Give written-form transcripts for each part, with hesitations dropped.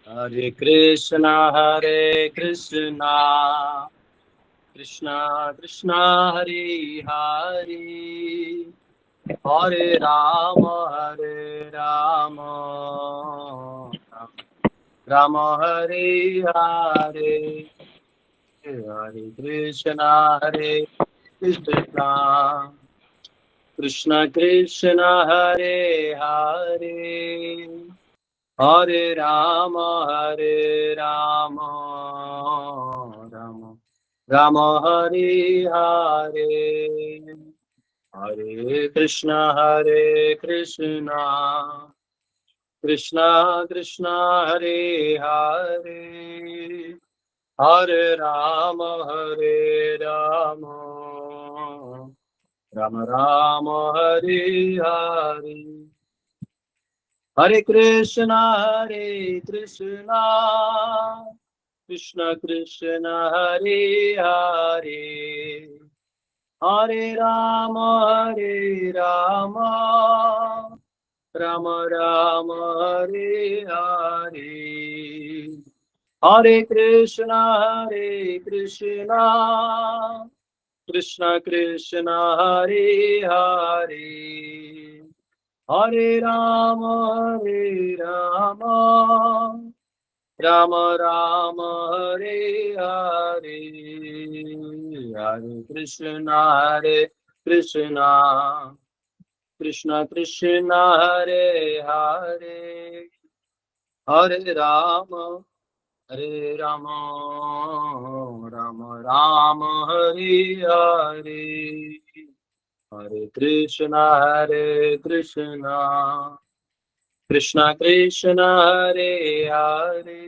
हरे कृष्णा कृष्णा कृष्णा हरे हरे हरे राम राम हरे हरे हरे कृष्णा कृष्ण कृष्ण हरे हरे हरे राम राम राम हरे हरे हरे कृष्णा कृष्णा कृष्णा हरे हरे हरे राम राम राम हरे हरे हरे कृष्णा कृष्ण कृष्ण हरे हरे हरे राम राम राम हरे हरे हरे कृष्णा कृष्ण कृष्ण हरे हरे हरे राम राम राम हरे हरे हरे कृष्णा कृष्ण कृष्ण हरे हरे हरे राम राम राम हरे हरे हरे कृष्णा कृष्ण कृष्ण हरे हरे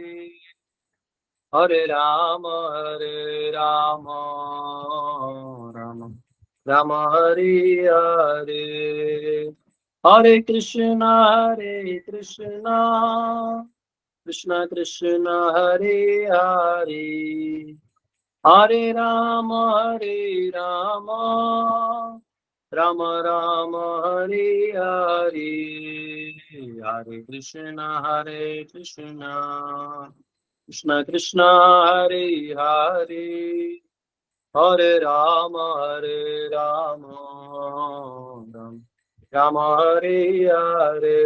हरे राम राम राम हरे हरे हरे कृष्णा कृष्ण कृष्ण हरे हरे हरे राम राम राम हरे हरे हरे कृष्णा कृष्ण कृष्ण हरे हरे हरे राम राम राम हरे हरे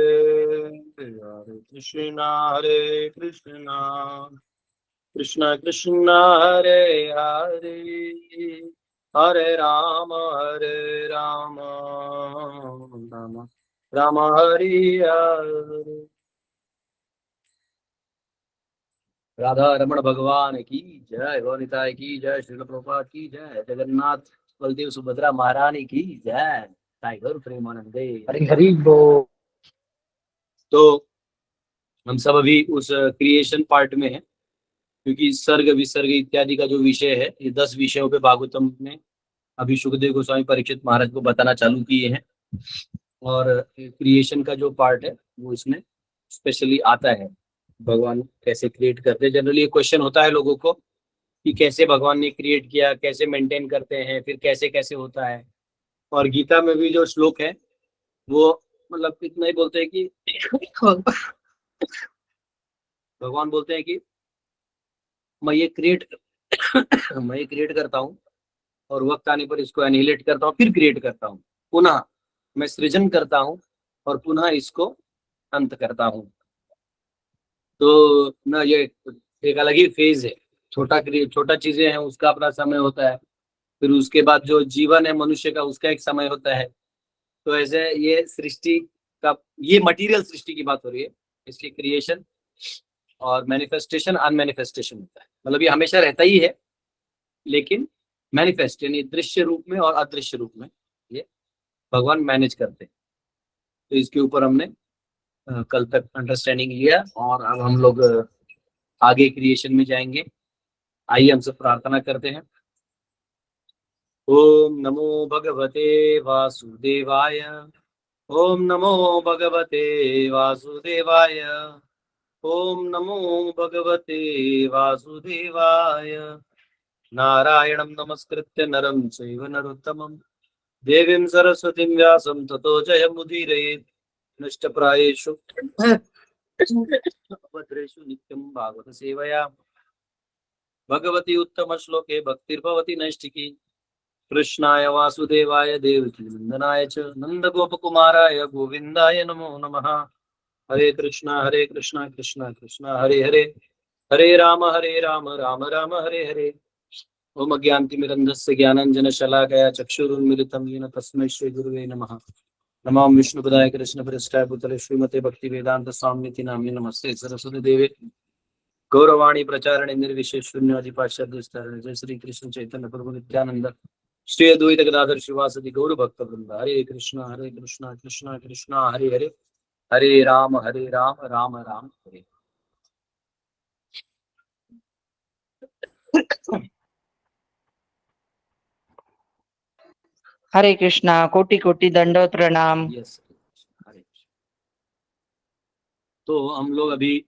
हरे कृष्णा कृष्ण कृष्ण हरे हरे हरे राम राम राम हरे हरे राधा रमण भगवान की जय, गौनिताय की जय, श्रील प्रभुपाद की जय, जगन्नाथ बलदेव सुभद्रा महारानी की जय, टाइगर प्रेमानंदे हरी हरी बोल। तो हम सब अभी उस क्रिएशन पार्ट में है, क्योंकि सर्ग विसर्ग इत्यादि का जो विषय है, ये 10 विषयों पे भागवतम ने अभी सुखदेव गोस्वामी परीक्षित महाराज को बताना चालू किए हैं। और क्रिएशन का जो पार्ट है वो इसमें स्पेशली आता है, भगवान कैसे क्रिएट करते हैं। जनरली ये क्वेश्चन होता है लोगों को कि कैसे भगवान ने क्रिएट किया, कैसे मेंटेन करते हैं, फिर कैसे कैसे होता है। और गीता में भी जो श्लोक है वो मतलब इतना ही बोलते हैं कि भगवान बोलते हैं कि मैं ये क्रिएट मैं ये क्रिएट करता हूँ और वक्त आने पर इसको एनिहिलेट करता हूँ, फिर क्रिएट करता हूँ, पुनः मैं सृजन करता हूँ और पुनः इसको अंत करता हूँ। तो ना ये एक अलग ही फेज है। छोटा चीजें हैं उसका अपना समय होता है, फिर उसके बाद जो जीवन है मनुष्य का उसका एक समय होता है। तो ऐसे ये सृष्टि का, ये मटेरियल सृष्टि की बात हो रही है, इसकी क्रिएशन और मैनिफेस्टेशन अनमैनिफेस्टेशन होता है। मतलब ये हमेशा रहता ही है, लेकिन मैनिफेस्ट यानी दृश्य रूप में और अदृश्य रूप में ये भगवान मैनेज करते हैं। तो इसके ऊपर हमने कल तक अंडरस्टैंडिंग लिया और अब हम लोग आगे क्रिएशन में जाएंगे। आइए हम सब प्रार्थना करते हैं। ओम नमो भगवते वासुदेवाय। ओम नमो भगवते वासुदेवाय। ओम नमो भगवते वासुदेवाय। नारायणं नमस्कृत्य नरं चैव नरोत्तमं देवीं सरस्वतीं व्यासं ततो जयमुदीरयेत्। नष्टप्रायेषु भद्रेषु नित्यं भागवत सेवया भगवती उत्तम श्लोके भक्तिर्भवति नैष्टिकी कृष्णाय वासुदेवाय देवकी नंदनाय च नंदगोपकुमाराय गोविंदाय नमो नमः। हरे कृष्णा कृष्णा कृष्णा हरे हरे हरे राम राम राम हरे हरे। ओम अज्ञानतिमिरन्धस्य ज्ञानाञ्जनशलाकया चक्षुरुन्मिलितं येन तस्मै श्रीगुरुवे नमः। नमो विष्णुपदाय कृष्णप्रेष्ठाय भूतले श्रीमते भक्तिवेदांत स्वामिनिति नामिने नमस्ते सरस्वती देवे गौरवाणी प्रचारणे निर्विशेष शून्यादि पाश्चात्य जय श्री कृष्ण चैतन्य प्रभु नित्यानंद श्री अद्वैत गदाधर शिवासदि गौर भक्त वृंद। हरे कृष्णा कृष्णा कृष्णा हरे हरे हरे राम राम राम हरे। हरे कृष्णा कोटि कोटि दंडोत प्रणाम। यस हरे। तो हम लोग अभी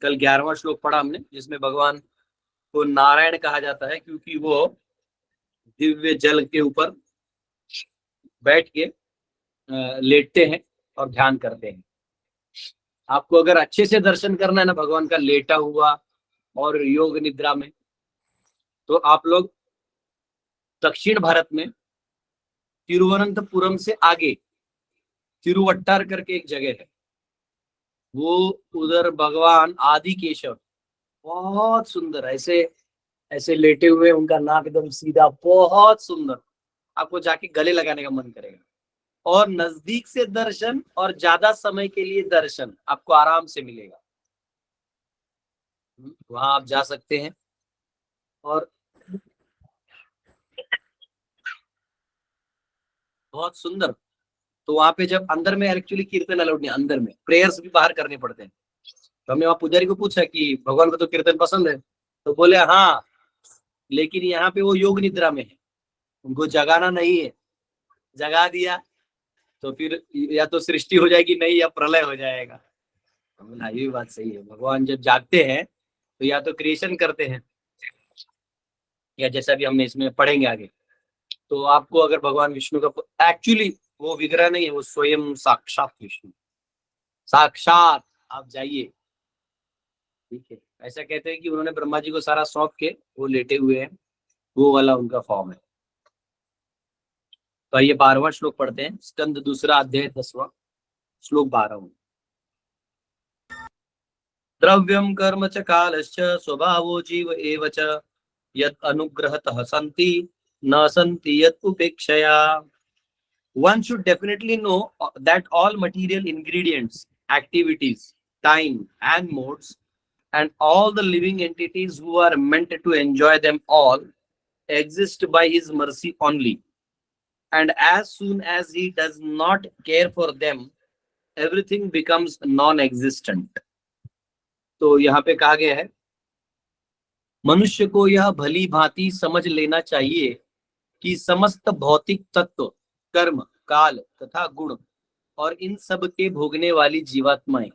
कल 11वां श्लोक पढ़ा हमने, जिसमें भगवान को नारायण कहा जाता है क्योंकि वो दिव्य जल के ऊपर बैठ के लेटते हैं और ध्यान करते हैं। आपको अगर अच्छे से दर्शन करना है ना भगवान का लेटा हुआ और योग निद्रा में, तो आप लोग दक्षिण भारत में तिरुवनंतपुरम से आगे तिरुवट्टार करके एक जगह है, वो उधर भगवान आदि केशव बहुत सुंदर ऐसे ऐसे लेटे हुए, उनका नाक एकदम सीधा, बहुत सुंदर, आपको जाके गले लगाने का मन करेगा। और नजदीक से दर्शन और ज्यादा समय के लिए दर्शन आपको आराम से मिलेगा। वहां आप जा सकते हैं। और बहुत सुंदर। तो वहां पे जब अंदर में एक्चुअली कीर्तन अलाउड नहीं, अंदर में प्रेयर्स भी बाहर करने पड़ते हैं। तो हमने वहां पुजारी को पूछा कि भगवान को तो कीर्तन पसंद है, तो बोले हाँ, लेकिन यहाँ पे वो योग निद्रा में है, उनको जगाना नहीं है। जगा दिया तो फिर या तो सृष्टि हो जाएगी नहीं, या प्रलय हो जाएगा। बोला ये बात सही है, भगवान जब जागते हैं तो या तो क्रिएशन करते हैं, या जैसा भी हमने इसमें पढ़ेंगे आगे। तो आपको अगर भगवान विष्णु का एक्चुअली वो विग्रह नहीं है, वो स्वयं साक्षात विष्णु, साक्षात। आप जाइए, ठीक है। ऐसा कहते हैं कि उन्होंने ब्रह्मा जी को सारा सौंप के वो लेटे हुए हैं, वो वाला उनका फॉर्म है। तो ये 12वां श्लोक पढ़ते हैं, स्कंद दूसरा अध्याय 10वां श्लोक 12। द्रव्यम कर्म च कालश्च स्वभावो जीव एव च यत् अनुग्रहतः सन्ति न सन्ति यत् उपेक्षया। One should definitely know that all material ingredients, activities, time, and modes, and all the living entities who are meant to enjoy them all exist by His mercy only. And as soon as He does not care for them, everything becomes non-existent. तो यहाँ पे कहा गया है, मनुष्य को यह भली भांति समझ लेना चाहिए कि समस्त भौतिक तत्व, कर्म, काल तथा गुण और इन सब के भोगने वाली जीवात्माएं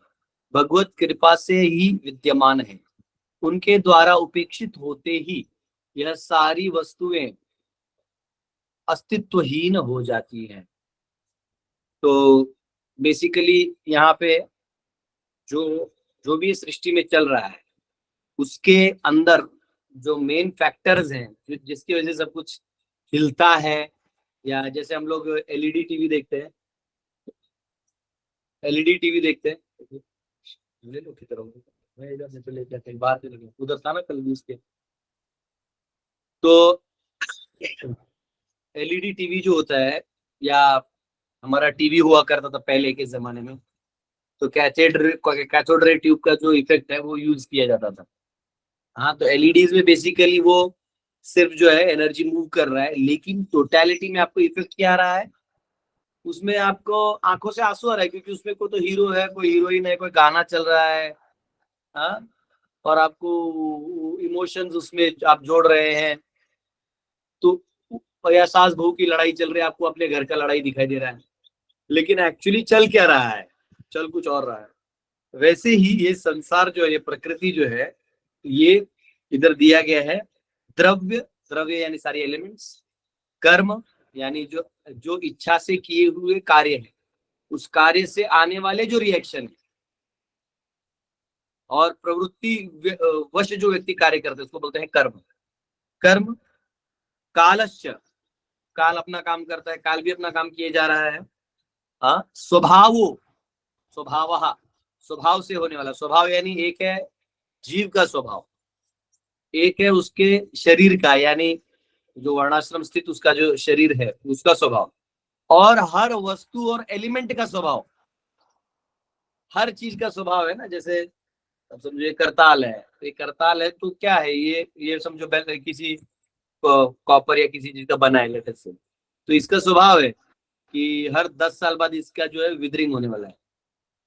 भगवत कृपा से ही विद्यमान है। उनके द्वारा उपेक्षित होते ही यह सारी वस्तुएं अस्तित्वहीन हो जाती हैं। तो बेसिकली यहाँ पे जो जो भी सृष्टि में चल रहा है, उसके अंदर जो मेन फैक्टर्स हैं, जिसकी वजह से सब कुछ हिलता है, या जैसे हम लोग एलईडी टीवी देखते हैं, ले लो किधर हो, मैं इधर से लेके आते हैं, बाहर से लेके उधर था ना कल भी उसके। तो एलईडी टीवी जो होता है, या हमारा टीवी हुआ करता था पहले के जमाने में, तो कैथोड रे ट्यूब का जो इफेक्ट है वो यूज किया जाता था। हाँ, तो एलईडीज में बेसिकली वो सिर्फ जो है एनर्जी मूव कर रहा है, लेकिन टोटलिटी में आपको इफेक्ट क्या आ रहा है, उसमें आपको आंखों से आंसू आ रहा है, क्योंकि उसमें कोई तो हीरो है, कोई हीरोइन है, कोई गाना चल रहा है। हाँ, और आपको इमोशंस उसमें आप जोड़ रहे हैं। तो या सास बहू की लड़ाई चल रही है, आपको अपने घर का लड़ाई दिखाई दे रहा है, लेकिन एक्चुअली चल क्या रहा है, चल कुछ और रहा है। वैसे ही ये संसार जो है, ये प्रकृति जो है, ये इधर दिया गया है। द्रव्य, द्रव्य यानी सारी एलिमेंट्स, कर्म यानी जो जो इच्छा से किए हुए कार्य है, उस कार्य से आने वाले जो रिएक्शन है, और प्रवृत्ति वश जो व्यक्ति कार्य करते हैं उसको बोलते हैं कर्म। कर्म कालश्च, काल अपना काम करता है, काल भी अपना काम किए जा रहा है। स्वभावो, स्वभाव, स्वभाव से होने वाला, स्वभाव यानी एक है जीव का स्वभाव, एक है उसके शरीर का, यानी जो वर्णाश्रम स्थित उसका जो शरीर है उसका स्वभाव, और हर वस्तु और एलिमेंट का स्वभाव, हर चीज का स्वभाव है ना। जैसे अब समझो ये करताल है, तो ये करताल है तो क्या है, ये समझो किसी कॉपर या किसी चीज का बना है लेटेस्ट से, तो इसका स्वभाव है कि हर 10 साल बाद इसका जो है विदरिंग होने वाला है,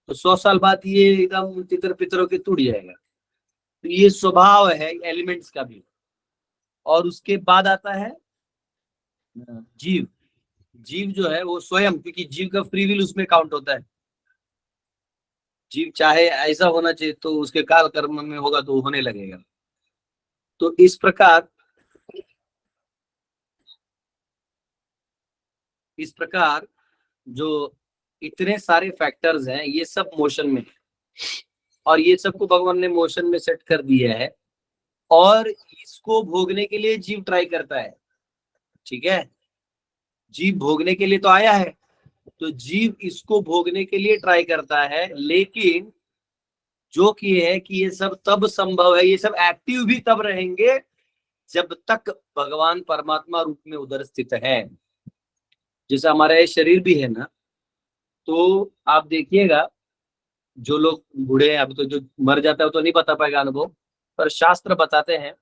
तो 100 साल बाद ये एकदम तितर पितर होके टूट जाएगा। तो ये स्वभाव है एलिमेंट्स का भी। और उसके बाद आता है जीव। जीव जो है वो स्वयं, क्योंकि जीव का फ्री विल उसमें काउंट होता है, जीव चाहे ऐसा होना चाहिए तो उसके काल कर्म में होगा तो होने लगेगा। तो इस प्रकार जो इतने सारे फैक्टर्स हैं ये सब मोशन में है, और ये सबको भगवान ने मोशन में सेट कर दिया है, और इसको भोगने के लिए जीव ट्राई करता है। ठीक है, जीव भोगने के लिए तो आया है, तो जीव इसको भोगने के लिए ट्राई करता है, लेकिन जो कि है कि ये सब तब संभव है, ये सब एक्टिव भी तब रहेंगे जब तक भगवान परमात्मा रूप में उधर स्थित है। जैसे हमारा ये शरीर भी है ना, तो आप देखिएगा जो लोग बूढ़े हैं, अभी तो जो मर जाता है तो नहीं बता पाएगा अनुभव, पर शास्त्र बताते हैं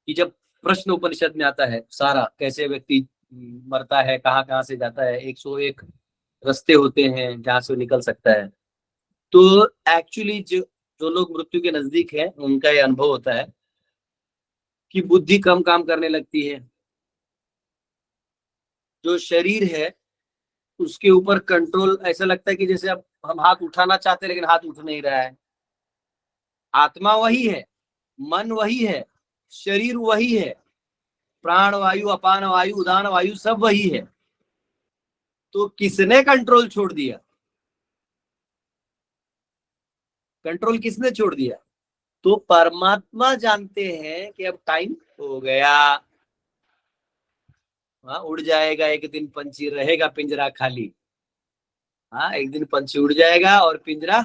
कि जब प्रश्न उपनिषद में आता है सारा, कैसे व्यक्ति मरता है, कहाँ कहाँ से जाता है, 101 रास्ते होते हैं जहाँ से वो निकल सकता है। तो एक्चुअली जो जो लोग मृत्यु के नजदीक हैं उनका ये अनुभव होता है कि बुद्धि कम काम करने लगती है, जो शरीर है उसके ऊपर कंट्रोल, ऐसा लगता है कि जैसे अब हम हाथ उठाना चाहते हैं लेकिन हाथ उठ नहीं रहा है। आत्मा वही है, मन वही है, शरीर वही है, प्राण वायु, अपान वायु, उदान वायु सब वही है, तो किसने कंट्रोल छोड़ दिया? कंट्रोल किसने छोड़ दिया? तो परमात्मा जानते हैं कि अब टाइम हो गया। हाँ, उड़ जाएगा एक दिन पंछी, रहेगा पिंजरा खाली। हाँ, एक दिन पंछी उड़ जाएगा और पिंजरा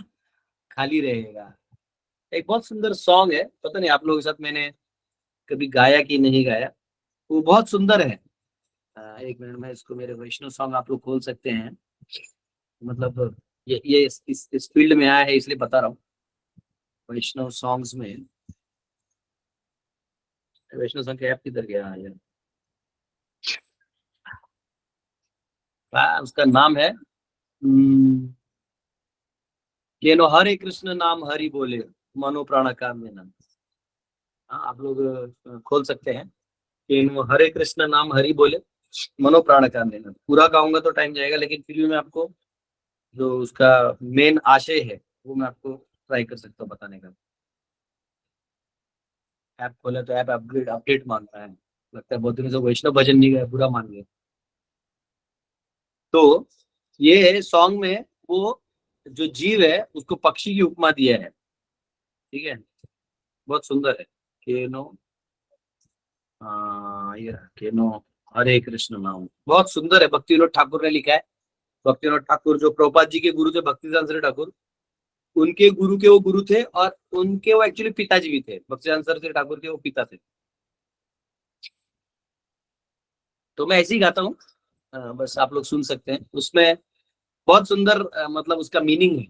खाली रहेगा। एक बहुत सुंदर सॉन्ग है, पता नहीं आप लोगों के साथ मैंने कभी गाया कि नहीं गाया, वो बहुत सुंदर है। एक मिनट में इसको, मेरे वैष्णव सॉन्ग आप लोग खोल सकते हैं, मतलब ये इस फील्ड में आया है इसलिए बता रहा हूँ। वैष्णव सॉन्ग्स में, वैष्णव सॉन्ग के ऐप किधर गया यार? उसका नाम है ये नो हरे कृष्ण नाम हरि बोले, मनो प्राण काम में नाम। हाँ, आप लोग खोल सकते हैं कि नो हरे कृष्ण नाम हरि बोले, मनो प्राण काम में नाम। पूरा गाऊंगा तो टाइम जाएगा, लेकिन फिर भी मैं आपको जो उसका मेन आशय है वो मैं आपको ट्राई कर सकता हूँ बताने का। ऐप खोला तो ऐप अपग्रेड अपडेट मांग रहा है, लगता है बहुत दिनों से वैष्णव भजन नहीं गया, बुरा मान गया। तो ये सॉन्ग में वो जो जीव है उसको पक्षी की उपमा दिया है। ठीक है, बहुत सुंदर है। केनो, ये केनो हरे कृष्ण नाम, बहुत सुंदर है, भक्ति विनोद ठाकुर ने लिखा है। भक्ति विनोद ठाकुर जो प्रभुपाद जी के गुरु थे, भक्तिदान सरस्वती ठाकुर, उनके गुरु के वो गुरु थे, और उनके वो एक्चुअली पिताजी भी थे, भक्तिदान सरस्वती ठाकुर के वो पिता थे। तो मैं ऐसे ही गाता हूँ, बस आप लोग सुन सकते हैं। उसमें बहुत सुंदर मतलब उसका मीनिंग है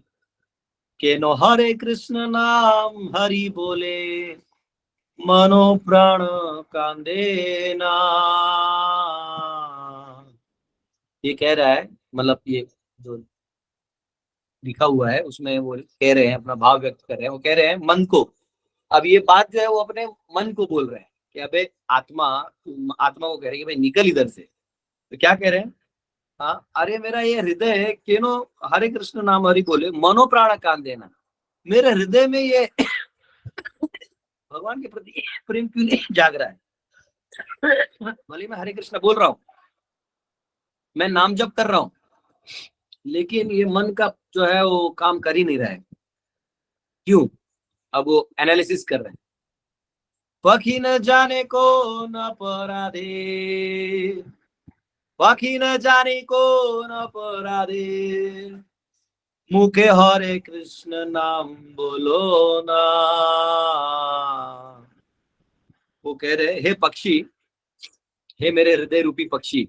कि नो हरे कृष्ण नाम हरि बोले, मनो प्राण कांदे ना। ये कह रहा है, मतलब ये जो लिखा हुआ है उसमें वो कह रहे हैं, अपना भाव व्यक्त कर रहे हैं, वो कह रहे हैं मन को। अब ये बात जो है वो अपने मन को बोल रहे हैं कि अबे आत्मा, आत्मा को कह रहे हैं कि भाई निकल इधर से। तो क्या कह रहे हैं? हाँ, अरे मेरा ये हृदय है, केनो हरे कृष्ण नाम हरि बोले, मनो प्राण कान देना। मेरे हृदय में ये भगवान के प्रति प्रेम क्यों नहीं जाग रहा है? भले मैं हरे कृष्ण बोल रहा हूँ, मैं नाम जप कर रहा हूँ, लेकिन ये मन का जो है वो काम कर ही नहीं रहा है। क्यों? अब वो एनालिसिस कर रहे हैं। पखी न जाने को न पराधे, पखी न जाने को न पराधे, मुखे हरे कृष्ण नाम बोलो ना। वो कह रहे, हे पक्षी, हे मेरे हृदय रूपी पक्षी।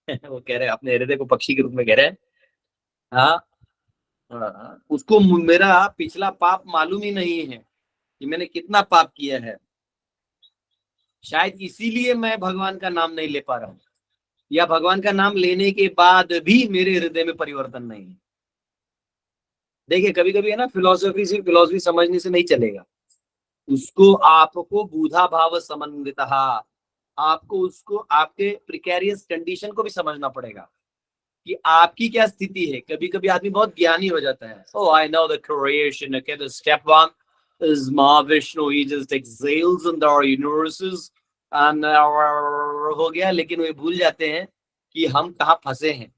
वो कह रहे, अपने हृदय को पक्षी के रूप में कह रहे हैं। हाँ, हाँ, उसको मेरा पिछला पाप मालूम ही नहीं है कि मैंने कितना पाप किया है। शायद इसीलिए मैं भगवान का नाम नहीं ले पा रहा हूँ, या भगवान का नाम लेने के बाद भी मेरे हृदय में परिवर्तन नहीं है। देखिए, कभी कभी है ना, फिलोसफी समझने से नहीं चलेगा। उसको आपको बुधा भाव समन्वित, आपको उसको आपके प्रिकेरियस कंडीशन को भी समझना पड़ेगा कि आपकी क्या स्थिति है। कभी कभी आदमी बहुत ज्ञानी हो जाता है। Oh, I know the creation. Okay, the step one is Mahavishnu. He just exhales in the universes and हो गया, लेकिन वे भूल जाते हैं कि हम कहाँ फंसे हैं।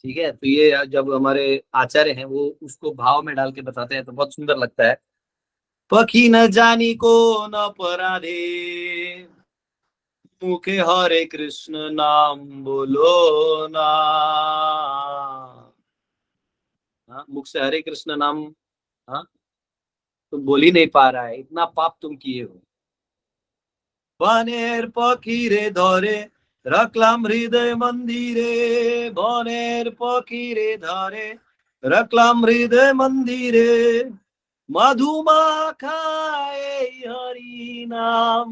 ठीक है, तो ये जब हमारे आचार्य हैं वो उसको भाव में डाल के बताते हैं तो बहुत सुंदर लगता है। पखी न जानी को न पराधे, मुखे हरे कृष्ण नाम बोलो ना। हाँ, मुख से हरे कृष्ण नाम, हाँ, तुम बोल ही नहीं पा रहा है, इतना पाप तुम किए हो। বনের পক্ষীরে ধরে রাখলাম হৃদয় মন্দিরে, বনের পক্ষীরে ধরে রাখলাম হৃদয় মন্দিরে, মধুমাখায় হরি নাম,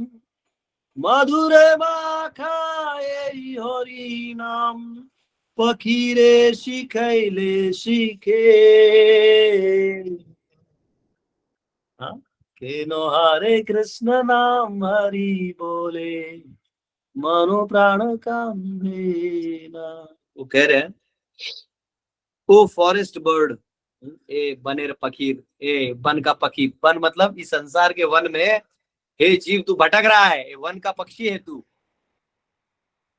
মধুরে মাখায় হরি নাম, পক্ষীরে শিখাইলে শিখে। हाँ, केनो हरे कृष्ण नाम हरि बोले, मनो प्राण कामेना। वो कह रहे हैं, ओ फॉरेस्ट बर्ड, ए बनेर पखीर, ए वन का पखी। वन मतलब इस संसार के वन में, हे जीव तू भटक रहा है, ए वन का पक्षी है तू।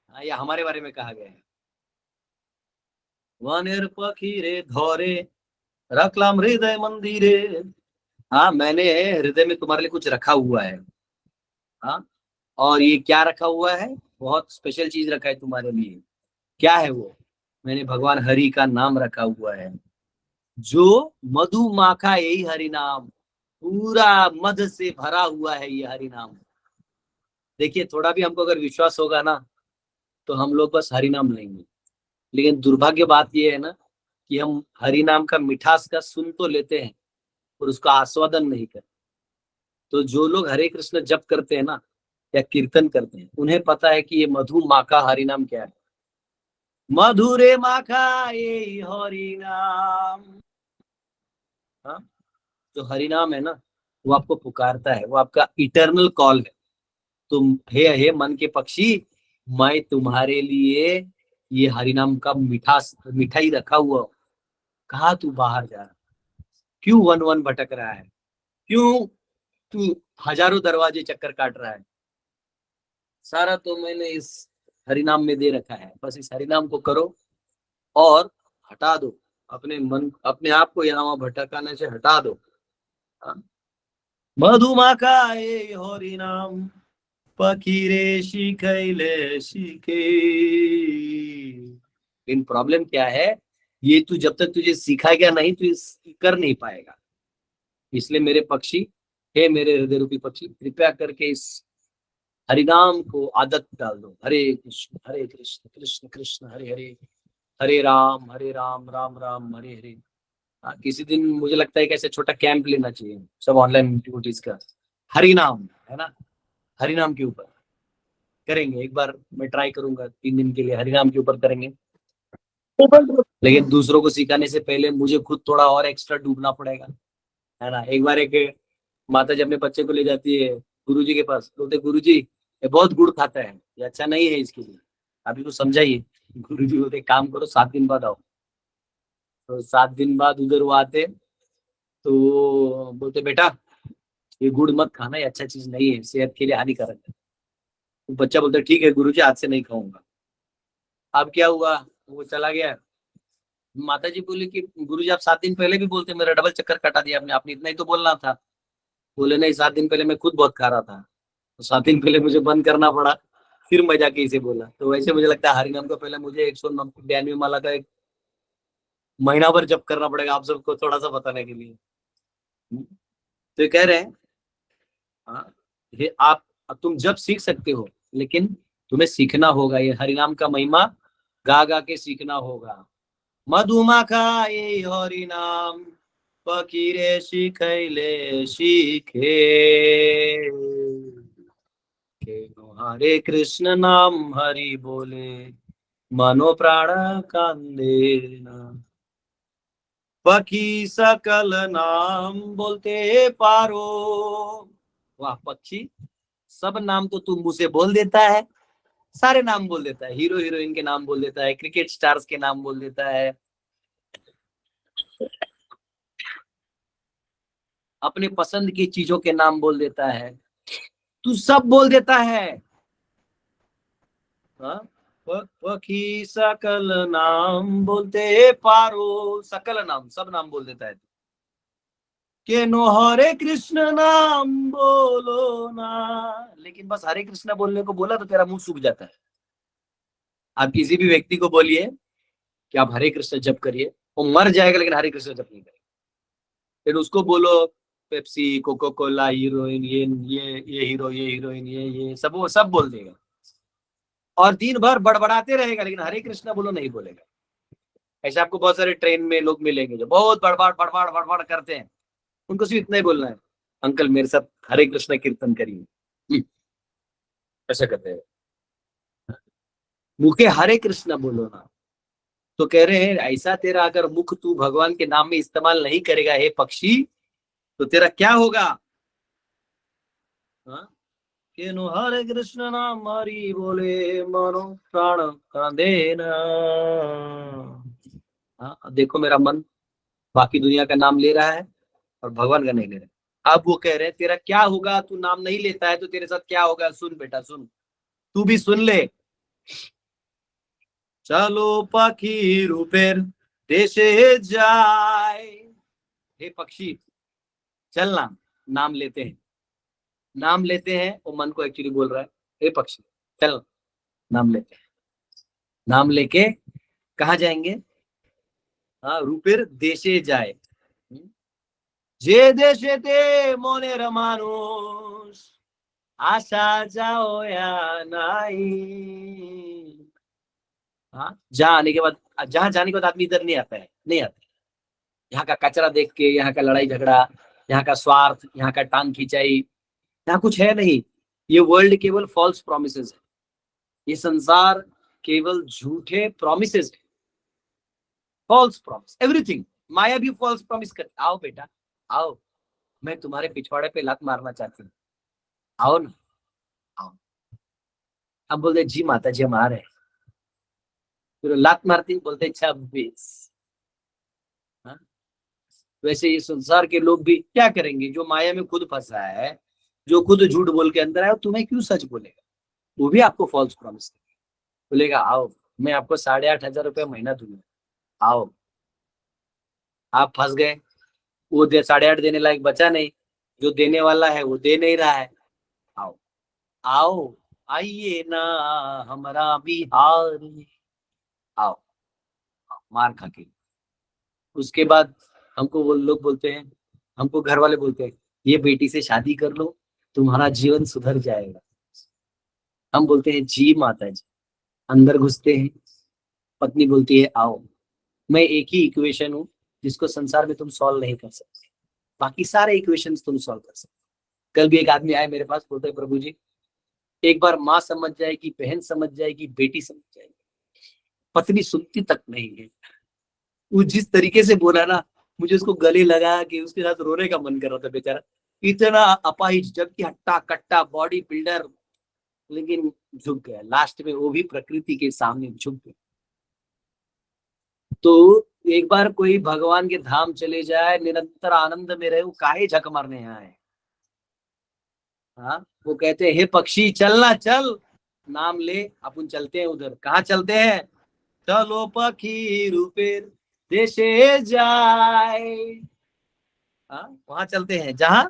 हाँ, ये हमारे बारे में कहा गया है। वनेर पखीरे धोरे रखलाम हृदय मंदिरे। हाँ, मैंने हृदय में तुम्हारे लिए कुछ रखा हुआ है। हाँ, और ये क्या रखा हुआ है? बहुत स्पेशल चीज रखा है तुम्हारे लिए। क्या है वो? मैंने भगवान हरि का नाम रखा हुआ है, जो मधु माखा, यही हरि नाम, पूरा मध से भरा हुआ है ये हरि नाम। देखिए, थोड़ा भी हमको अगर विश्वास होगा ना, तो हम लोग बस हरि नाम लेंगे। लेकिन दुर्भाग्य बात ये है ना कि हम हरि नाम का मिठास का सुन तो लेते हैं और उसका आस्वादन नहीं करते। तो जो लोग हरे कृष्ण जप करते हैं ना, या कीर्तन करते हैं, उन्हें पता है कि ये मधु माखा हरि नाम क्या है। मधुरे माखा ये हरि नाम। हाँ, जो हरि नाम है ना, वो आपको पुकारता है, वो आपका इटर्नल कॉल है। तुम हे मन के पक्षी, मैं तुम्हारे लिए ये हरि नाम का मिठाई रखा हुआ हूं। कहाँ तू बाहर जा रहा, क्यों वन वन भटक रहा है, क्यों तू हजारों दरवाजे चक्कर काट रहा है? सारा तो मैंने इस हरिनाम में दे रखा है, बस इस हरिनाम को करो और हटा दो अपने मन, अपने आप को यहाँ वहां भटकाने से हटा दो। हाँ? मधुमाखा ये हरि नाम, पकीरे शिखैले शिखे। इन प्रॉब्लम क्या है, ये तू जब तक तुझे सिखा गया नहीं, तू कर नहीं पाएगा। इसलिए मेरे पक्षी, हे मेरे हृदय रूपी पक्षी, कृपया करके इस हरिनाम को आदत डाल दो। हरे कृष्ण कृष्ण कृष्ण हरे हरे, हरे राम राम राम हरे हरे। किसी दिन मुझे लगता है कि ऐसे छोटा कैंप लेना चाहिए सब ऑनलाइन एक्टिविटीज का, हरि नाम, है ना, हरि नाम के ऊपर करेंगे। एक बार मैं ट्राई करूंगा, 3 दिन के लिए हरि नाम के ऊपर करेंगे। लेकिन दूसरों को सिखाने से पहले मुझे खुद थोड़ा और एक्स्ट्रा डूबना पड़ेगा, है ना। एक बार एक माता जब अपने बच्चे को ले जाती है गुरुजी के पास, बोलते गुरुजी ये बहुत गुड़ खाता है, ये अच्छा नहीं है इसके लिए, अभी तो समझाइए। गुरुजी बोलते काम करो, 7 दिन बाद आओ। तो 7 दिन बाद उधर वो आते, तो बोलते बेटा ये गुड़ मत खाना, ये अच्छा चीज नहीं है, सेहत के लिए हानिकारक है। तो बच्चा बोलता ठीक है गुरुजी, आज से नहीं खाऊंगा। अब क्या हुआ, वो चला गया, माता जी बोली कि गुरुजी आप 7 दिन पहले भी बोलते, मेरा डबल चक्कर कटा दिया आपने, आपने इतना ही तो बोलना था। बोले नहीं, 7 दिन पहले मैं खुद बहुत खा रहा था, तो 7 दिन पहले मुझे बंद करना पड़ा, फिर मैं जाके इसे बोला। तो वैसे मुझे लगता है हरिनाम का पहले मुझे 192 माला का एक महीना भर जप करना पड़ेगा आप सबको थोड़ा सा बताने के लिए। तो ये कह रहे हैं, हाँ, ये आप, अब तुम जब सीख सकते हो, लेकिन तुम्हें सीखना होगा, ये हरिनाम का महिमा गा गा के सीखना होगा। मधुमाखा ये हरि नाम, फकीरे शिखैले शिखे, हरे कृष्ण नाम हरि बोले, मनो प्राण कांदे ना। पक्षी सकल नाम बोलते पारो, वाह पक्षी, सब नाम तो तू मुंह से बोल देता है, सारे नाम बोल देता है, हीरो हीरोइन के नाम बोल देता है, क्रिकेट स्टार्स के नाम बोल देता है, अपने पसंद की चीजों के नाम बोल देता है, तू सब बोल देता है। हाँ? पखी सकल नाम बोलते पारो, सकल नाम, सब नाम बोल देता है। के नो हरे कृष्ण नाम बोलो ना, लेकिन बस हरे कृष्ण बोलने को बोला तो तेरा मुंह सूख जाता है। आप किसी भी व्यक्ति को बोलिए कि आप हरे कृष्ण जप करिए, वो मर जाएगा लेकिन हरे कृष्ण जप नहीं करेगा। फिर उसको बोलो पेप्सी, कोको कोला, हीरोइन, ये हीरो, ये हीरोइन, ये सब, वो सब बोल देगा और दिन भर बड़बड़ाते रहेगा, लेकिन हरे कृष्ण बोलो नहीं बोलेगा। ऐसे आपको बहुत सारे ट्रेन में लोग मिलेंगे जो बहुत बड़बड़ बड़बड़ बड़बड़ करते हैं, उनको सिर्फ इतना ही बोलना है, अंकल मेरे साथ हरे कृष्ण कीर्तन करिए। ऐसा करते हैं, मुखे हरे कृष्ण बोलो ना। तो कह रहे हैं ऐसा तेरा अगर मुख तू भगवान के नाम में इस्तेमाल नहीं करेगा हे पक्षी, तो तेरा क्या होगा? हाँ? कि नो हरे कृष्ण नाम हरि बोले, मनो प्राण कांदे ना। हाँ, देखो मेरा मन बाकी दुनिया का नाम ले रहा है और भगवान का नहीं ले रहा है। अब वो कह रहे हैं तेरा क्या होगा, तू नाम नहीं लेता है तो तेरे साथ क्या होगा, सुन बेटा सुन, तू भी सुन ले। चलो पखी रूपेर देशे जाए, हे पक्षी चलना, नाम लेते हैं, नाम लेते हैं, वो मन को एक्चुअली बोल रहा है, हे पक्षी चल, नाम लेते हैं, नाम लेके कहाँ जाएंगे? हाँ, रूपेर देशे जाए, যে দেশেতে মনের মানুষ आशा जाओ या नहीं। हाँ, जहाँ आने के बाद, जहाँ जाने के बाद आदमी इधर नहीं आता है, नहीं आता। यहाँ का कचरा देख के, यहाँ का लड़ाई झगड़ा, यहाँ का स्वार्थ, यहाँ का टांग खिंचाई, यहाँ कुछ है नहीं। ये वर्ल्ड केवल फॉल्स प्रोमिसेस है, ये संसार केवल झूठे प्रोमिसेस है, फॉल्स प्रॉमिस, एवरीथिंग। माया भी फॉल्स प्रॉमिस करती, आओ बेटा आओ, मैं तुम्हारे पिछवाड़े पे लात मारना चाहती हूँ, आओ ना आओ। अब बोलते जी माता जी हम आ रहे हैं, फिर लात मारती, बोलते 26। हाँ? वैसे ये संसार के लोग भी क्या करेंगे, जो माया में खुद फंसा है, जो खुद झूठ बोल के अंदर है, तुम्हें क्यों सच बोलेगा? वो भी आपको फॉल्स प्रॉमिस बोलेगा, आओ मैं आपको 8,500 रुपये महीना दूंगा, आओ। आप फंस गए, वो 8.5 देने लायक बचा नहीं, जो देने वाला है वो दे नहीं रहा है, आओ आओ, आइए ना हमारा बिहार, आओ, मार खा के। उसके बाद हमको वो लोग बोलते हैं, हमको घर वाले बोलते हैं ये बेटी से शादी कर लो, तुम्हारा जीवन सुधर जाएगा। हम बोलते हैं जी माता जी। अंदर घुसते हैं, पत्नी बोलती है आओ। मैं एक ही इक्वेशन हूँ जिसको संसार में तुम सॉल्व नहीं कर सकते, बाकी सारे इक्वेशंस तुम सॉल्व कर सकते। कल भी एक आदमी आए मेरे पास, बोलते हैं प्रभु जी एक बार माँ समझ जाएगी, बहन समझ जाएगी, बेटी समझ जाएगी, पत्नी सुनती तक नहीं है। वो जिस तरीके से बोला ना, मुझे उसको गले लगा के उसके साथ रोने का मन कर रहा था बेचारा, इतना अपाहिज, जबकि हट्टा कट्टा बॉडी बिल्डर, लेकिन झुक गया लास्ट में, वो भी प्रकृति के सामने झुक गया। तो एक बार कोई भगवान के धाम चले जाए, निरंतर आनंद में रहे, वो काहे झक मारने यहाँ है? हाँ, वो कहते हैं हे पक्षी चलना चल, नाम ले, अपन चलते हैं उधर। कहाँ चलते हैं? चलो पखी रूपेर देशे जाए। हाँ, वहां चलते हैं जहां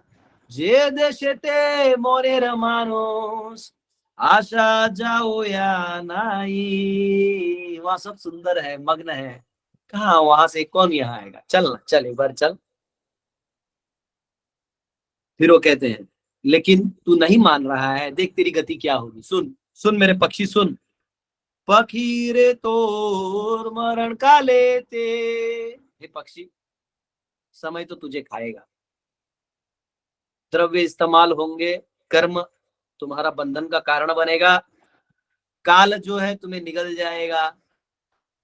जे देशते मोरेर मानुस आशा जाओ या नाई, वहां सब सुंदर है, मग्न है। कहा वहां से कौन यहाँ आएगा, चल चल एक बार चल। फिर वो कहते हैं लेकिन तू नहीं मान रहा है, देख तेरी गति क्या होगी, सुन सुन मेरे पक्षी सुन। पखीरे तोर मरण का लेते, हे पक्षी समय तो तुझे खाएगा, द्रव्य इस्तेमाल होंगे, कर्म तुम्हारा बंधन का कारण बनेगा, काल जो है तुम्हें निगल जाएगा,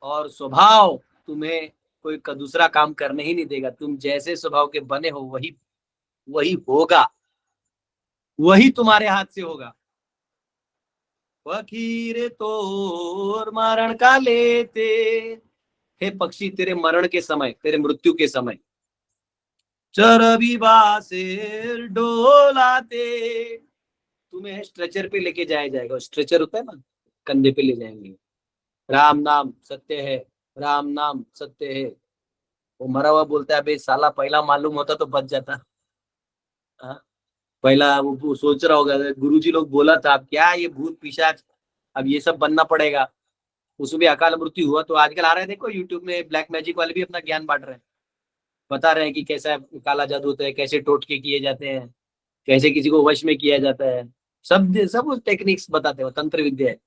और स्वभाव तुम्हें कोई दूसरा काम करने ही नहीं देगा। तुम जैसे स्वभाव के बने हो वही वही होगा, वही तुम्हारे हाथ से होगा। फकीर तोर मरण का लेते, हे पक्षी तेरे मरण के समय, तेरे मृत्यु के समय चरबी बासिर डोलाते, तुम्हें स्ट्रेचर पे लेके जाया जाएगा। स्ट्रेचर होता है ना, कंधे पे ले जाएंगे। राम नाम सत्य है, राम नाम सत्य है। वो मरा हुआ बोलता है, अबे साला पहला मालूम होता तो बच जाता। हाँ? पहला वो सोच रहा होगा गुरुजी लोग बोला था, अब क्या ये भूत पिशाच, अब ये सब बनना पड़ेगा। उसमें भी अकाल मृत्यु हुआ। तो आजकल आ रहे हैं, देखो यूट्यूब में ब्लैक मैजिक वाले भी अपना ज्ञान बांट रहे हैं, बता रहे हैं कि कैसा काला जादू होता है, कैसे टोटके किए जाते हैं, कैसे किसी को वश में किया जाता है। सब सब टेक्निक्स बताते हो, तंत्र विद्या है।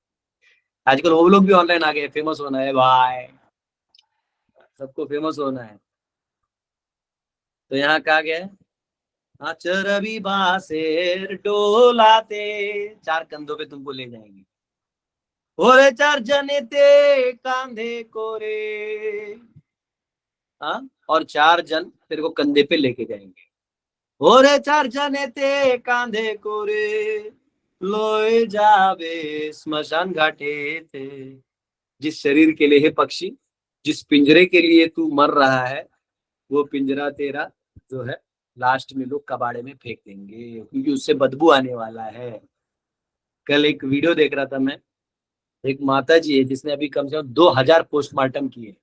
आजकल वो लोग भी ऑनलाइन आ गए, फेमस होना है भाई, सबको फेमस होना है। तो यहाँ कहा गया है, हाँ चरबी बासेर डोलाते, चार कंधों पे तुमको ले जाएंगे। ओरे चार जने ते कांधे कोरे, हाँ, और चार जन तेरे को कंधे पे लेके जाएंगे। ओरे चार जने ते कांधे कोरे लोए जावे स्मशान घाटे थे। जिस शरीर के लिए, हे पक्षी, जिस पिंजरे के लिए तू मर रहा है, वो पिंजरा तेरा जो है लास्ट में लोग कबाड़े में फेंक देंगे, क्योंकि उससे बदबू आने वाला है। कल एक वीडियो देख रहा था मैं, एक माता जी है जिसने अभी कम से कम 2000 पोस्टमार्टम किए।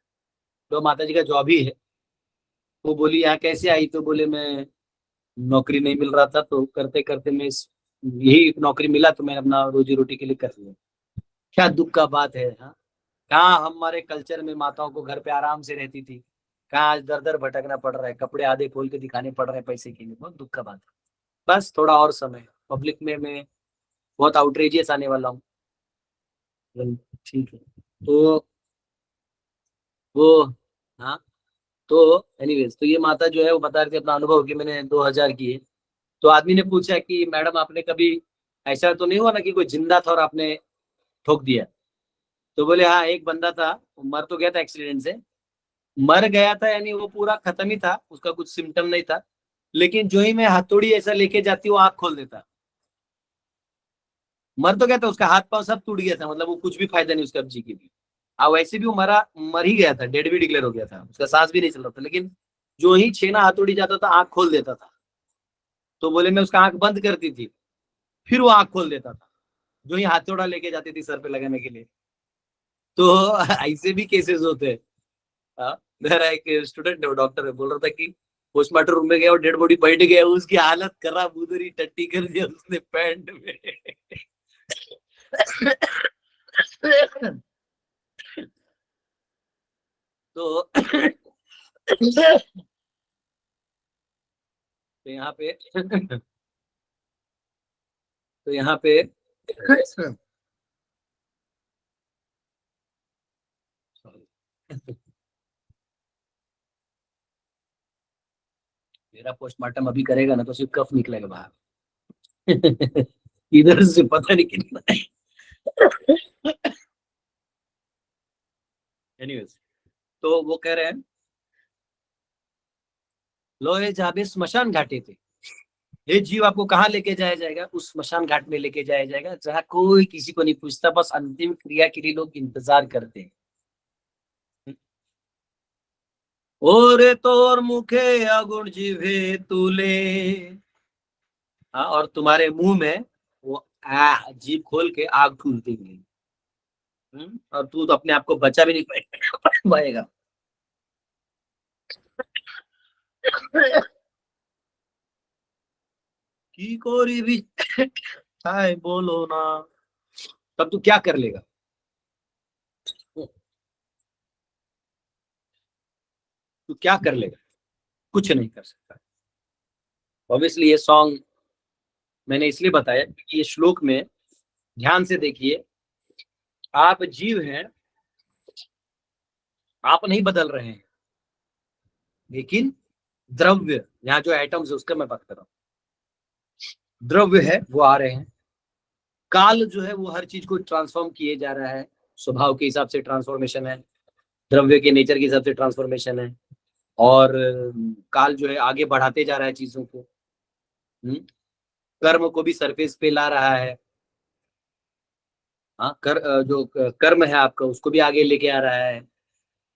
तो माता जी का जॉब ही है। वो बोली यहाँ कैसे आई, तो बोले मैं नौकरी नहीं मिल रहा था, तो करते करते मैं यही नौकरी मिला, तो मैंने अपना रोजी रोटी के लिए कर लिया। क्या दुख का बात है। हाँ, कहाँ हमारे कल्चर में माताओं को घर पे आराम से रहती थी, कहाँ आज दर दर भटकना पड़ रहा है, कपड़े आधे खोल के दिखाने पड़ रहे हैं पैसे के लिए। बहुत दुख का बात है। बस थोड़ा और समय, पब्लिक में मैं बहुत आउटरेजियस आने वाला हूँ। ठीक है। तो वो, हाँ, तो एनीवेज, तो ये माता जो है वो बता रही थी अपना अनुभव कि मैंने 2000 किए। तो आदमी ने पूछा कि मैडम आपने कभी ऐसा तो नहीं हुआ ना कि कोई जिंदा था और आपने ठोक दिया। तो बोले हाँ, एक बंदा था, वो मर तो गया था एक्सीडेंट से, मर गया था यानी वो पूरा खत्म ही था, उसका कुछ सिम्टम नहीं था, लेकिन जो ही मैं हथौड़ी ऐसा लेके जाती वो आंख खोल देता। मर तो गया था, उसका हाथ पांव सब टूट गया था, मतलब वो कुछ भी फायदा नहीं उसका अब जी की भी। वैसे भी वो मर ही गया था, डेड भी डिक्लेयर हो गया था, उसका सांस भी नहीं चल रहा था, लेकिन जो ही छेना हथौड़ी जाता था आंख खोल देता था। तो बोले मैं उसका आंख बंद करती थी, फिर वो आंख खोल देता था, जो ही हथौड़ा लेके जाती थी सर पे लगाने के लिए। तो ऐसे भी केसेस होते हैं। हाँ, मेरा एक स्टूडेंट है, वो डॉक्टर है, बोल रहा था कि पोस्टमार्टम रूम में गया और डेड बॉडी बैठ गया, उसकी हालत खराब, उधर ही टट्टी कर दिया उसने पैंट में। तो तो यहाँ पे तो यहाँ पे मेरा पोस्टमार्टम अभी करेगा ना तो सिर्फ कफ निकलेगा बाहर। इधर से पता नहीं कितना। एनीवेज, तो वो कह रहे हैं लोहे जाबे स्मशान घाटे थे। ये जीव आपको कहाँ लेके जाया जाएगा, उस स्मशान घाट में लेके जाया जाएगा जहाँ कोई किसी को नहीं पूछता, बस अंतिम क्रिया के लिए लोग इंतजार करते हैं। ओरे तोर मुखे अगुण जीवे तूले, हाँ, और तुम्हारे मुंह में वो जीभ खोल के आग ठूल देंगे। और तू तो अपने आप को बचा भी नहीं पाएगा। की कोरी भी हाय बोलो ना, तब तू क्या कर लेगा? तू क्या कर लेगा? कुछ नहीं कर सकता। ऑब्वियसली ये सॉन्ग मैंने इसलिए बताया क्योंकि ये श्लोक में ध्यान से देखिए, आप जीव हैं, आप नहीं बदल रहे हैं, लेकिन द्रव्य, यहाँ जो एटम्स है उसका मैं बात कर रहा हूँ, द्रव्य है वो आ रहे हैं, काल जो है वो हर चीज को ट्रांसफॉर्म किए जा रहा है, स्वभाव के हिसाब से ट्रांसफॉर्मेशन है, द्रव्य के नेचर के हिसाब से ट्रांसफॉर्मेशन है, और काल जो है आगे बढ़ाते जा रहा है चीजों को। हम्म, कर्म को भी सरफेस पे ला रहा है। हाँ, जो कर्म है आपका उसको भी आगे लेके आ रहा है,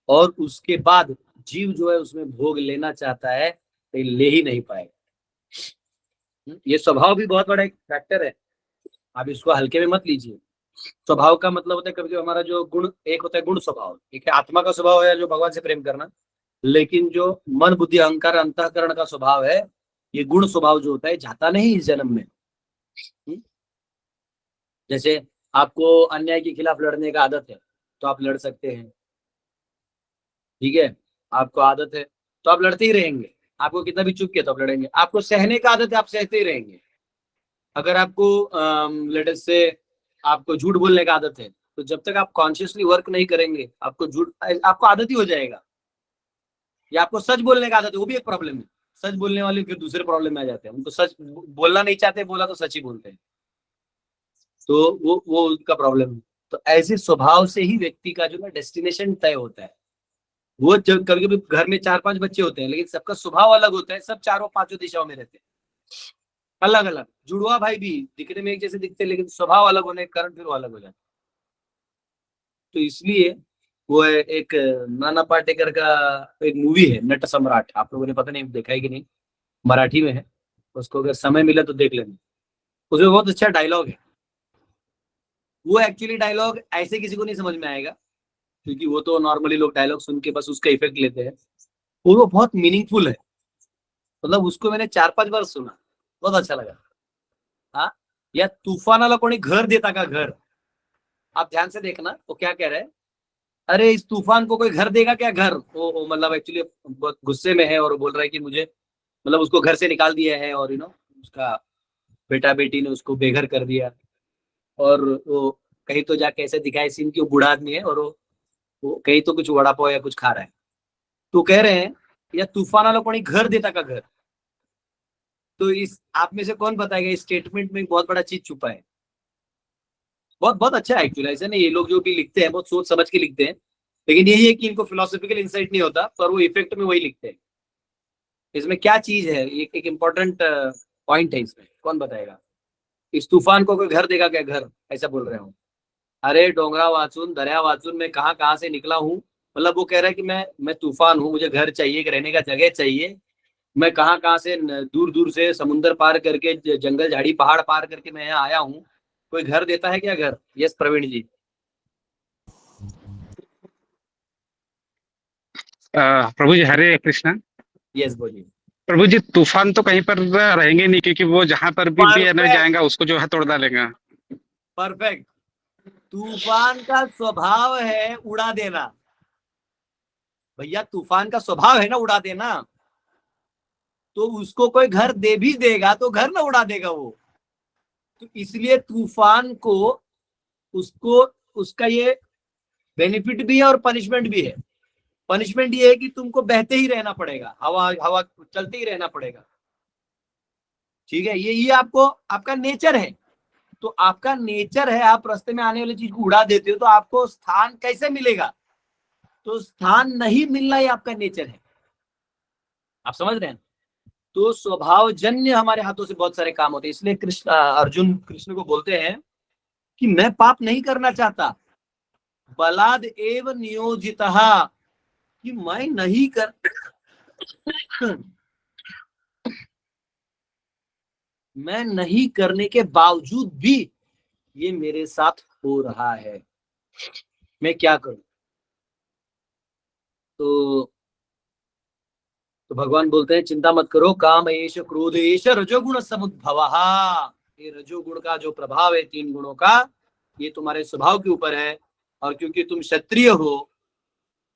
और उसके बाद जीव जो है उसमें भोग लेना चाहता है तो ये ले ही नहीं पाएगा। ये स्वभाव भी बहुत बड़ा एक फैक्टर है, आप इसको हल्के में मत लीजिए। स्वभाव का मतलब होता है कभी कभी हमारा जो गुण, एक होता है गुण स्वभाव, एक है आत्मा का स्वभाव है जो भगवान से प्रेम करना, लेकिन जो मन बुद्धि अहंकार अंतःकरण का स्वभाव है, ये गुण स्वभाव जो होता है जाता नहीं इस जन्म में। हम्म? जैसे आपको अन्याय के खिलाफ लड़ने का आदत है तो आप लड़ सकते हैं, ठीक है, आपको आदत है तो आप लड़ते ही रहेंगे, आपको कितना भी चुप किया तो आप लड़ेंगे, आपको सहने का आदत है आप सहते ही रहेंगे। अगर आपको लेट से आपको झूठ बोलने का आदत है तो जब तक आप कॉन्शियसली वर्क नहीं करेंगे आपको झूठ, आपको आदत ही हो जाएगा। या आपको सच बोलने का आदत है, वो भी एक प्रॉब्लम है, सच बोलने वाले फिर दूसरे प्रॉब्लम में आ जाते हैं, उनको सच बोलना नहीं चाहते, बोला तो सच ही बोलते हैं, तो वो उनका प्रॉब्लम है। तो ऐसे स्वभाव से ही व्यक्ति का जो है डेस्टिनेशन तय होता है। वो जब कभी कभी घर में 4-5 बच्चे होते हैं लेकिन सबका स्वभाव अलग होता है, सब चारों पांचों दिशाओं में रहते हैं, अलग अलग जुड़वा भाई भी दिखने में एक जैसे दिखते हैं लेकिन स्वभाव अलग होने के कारण फिर वो अलग हो जाते हैं। तो इसलिए वो है एक नाना पाटेकर का एक मूवी है नट सम्राट, आप लोगों ने पता नहीं देखा है कि नहीं, मराठी में है, उसको अगर समय मिले तो देख लेना। उसमें बहुत अच्छा डायलॉग है, वो एक्चुअली डायलॉग ऐसे किसी को नहीं समझ में आएगा क्योंकि वो तो नॉर्मली लोग डायलॉग सुन के बस उसका इफेक्ट लेते हैं, और वो बहुत मीनिंगफुल है, मतलब उसको मैंने 4-5 बार सुना, बहुत अच्छा लगा। हाँ, या तूफानाला कोणी घर देता का घर, आप ध्यान से देखना वो क्या कह रहे हैं, अरे इस तूफान को कोई घर देगा क्या घर, वो मतलब एक्चुअली बहुत गुस्से में है और वो बोल रहा है कि मुझे, मतलब उसको घर से निकाल दिया है और उसका बेटा बेटी ने उसको बेघर कर दिया, और वो कहीं तो जाके ऐसे दिखाए सीन कि वो बूढ़ा आदमी है और वो कहीं तो कुछ वड़ा पाव या कुछ खा रहा है, तो कह रहे हैं या तूफान वाला कोई घर देता का घर। तो इस आप में से कौन बताएगा इस स्टेटमेंट में एक बहुत बड़ा चीज छुपा है। बहुत बहुत अच्छा है एक्चुअली, ऐसा नहीं, ये लोग जो भी लिखते हैं बहुत सोच समझ के लिखते हैं, लेकिन यही है कि इनको फिलोसॉफिकल इंसाइट नहीं होता पर वो इफेक्ट में वही लिखते हैं। इसमें क्या चीज है, एक इम्पोर्टेंट पॉइंट है इसमें, कौन बताएगा? इस तूफान को कोई घर देगा क्या घर, ऐसा बोल रहे हो? अरे डोंगरा वाचून दरिया वाचून मैं कहाँ कहाँ से निकला हूँ, मतलब वो कह रहा है कि मैं तूफान हूँ, मुझे घर चाहिए, एक रहने का जगह चाहिए, मैं कहाँ कहाँ से दूर दूर से समुंदर पार करके जंगल झाड़ी पहाड़ पार करके मैं यहाँ आया हूँ, कोई घर देता है क्या घर? यस प्रवीण जी। प्रभु जी हरे कृष्णा। यस बोलिए। प्रभु जी तूफान तो कहीं पर रहेंगे नहीं क्योंकि वो जहां पर भी है ना परफेक्ट, जाएगा उसको जो है तोड़ डालेगा। परफेक्ट। तूफान का स्वभाव है उड़ा देना, भैया तूफान का स्वभाव है ना उड़ा देना, तो उसको कोई घर दे भी देगा तो घर ना उड़ा देगा वो, तो इसलिए तूफान को, उसको, उसका ये बेनिफिट भी है और पनिशमेंट भी है। पनिशमेंट ये है कि तुमको बहते ही रहना पड़ेगा, हवा हवा चलते ही रहना पड़ेगा, ठीक है, ये आपको आपका नेचर है। तो आपका नेचर है, आप रास्ते में आने वाली चीज को उड़ा देते हो तो आपको स्थान कैसे मिलेगा? तो स्थान नहीं मिलना ही आपका नेचर है, आप समझ रहे हैं? तो स्वभावजन्य हमारे हाथों से बहुत सारे काम होते हैं, इसलिए कृष्ण अर्जुन कृष्ण को बोलते हैं कि मैं पाप नहीं करना चाहता, बलाद एव नियोजितः, कि मैं नहीं कर मैं नहीं करने के बावजूद भी ये मेरे साथ हो रहा है, मैं क्या करूं? तो तो भगवान बोलते हैं चिंता मत करो, काम एष क्रोध एष रजोगुण समुद्भवः, ये रजोगुण का जो प्रभाव है 3 गुणों का, ये तुम्हारे स्वभाव के ऊपर है। और क्योंकि तुम क्षत्रिय हो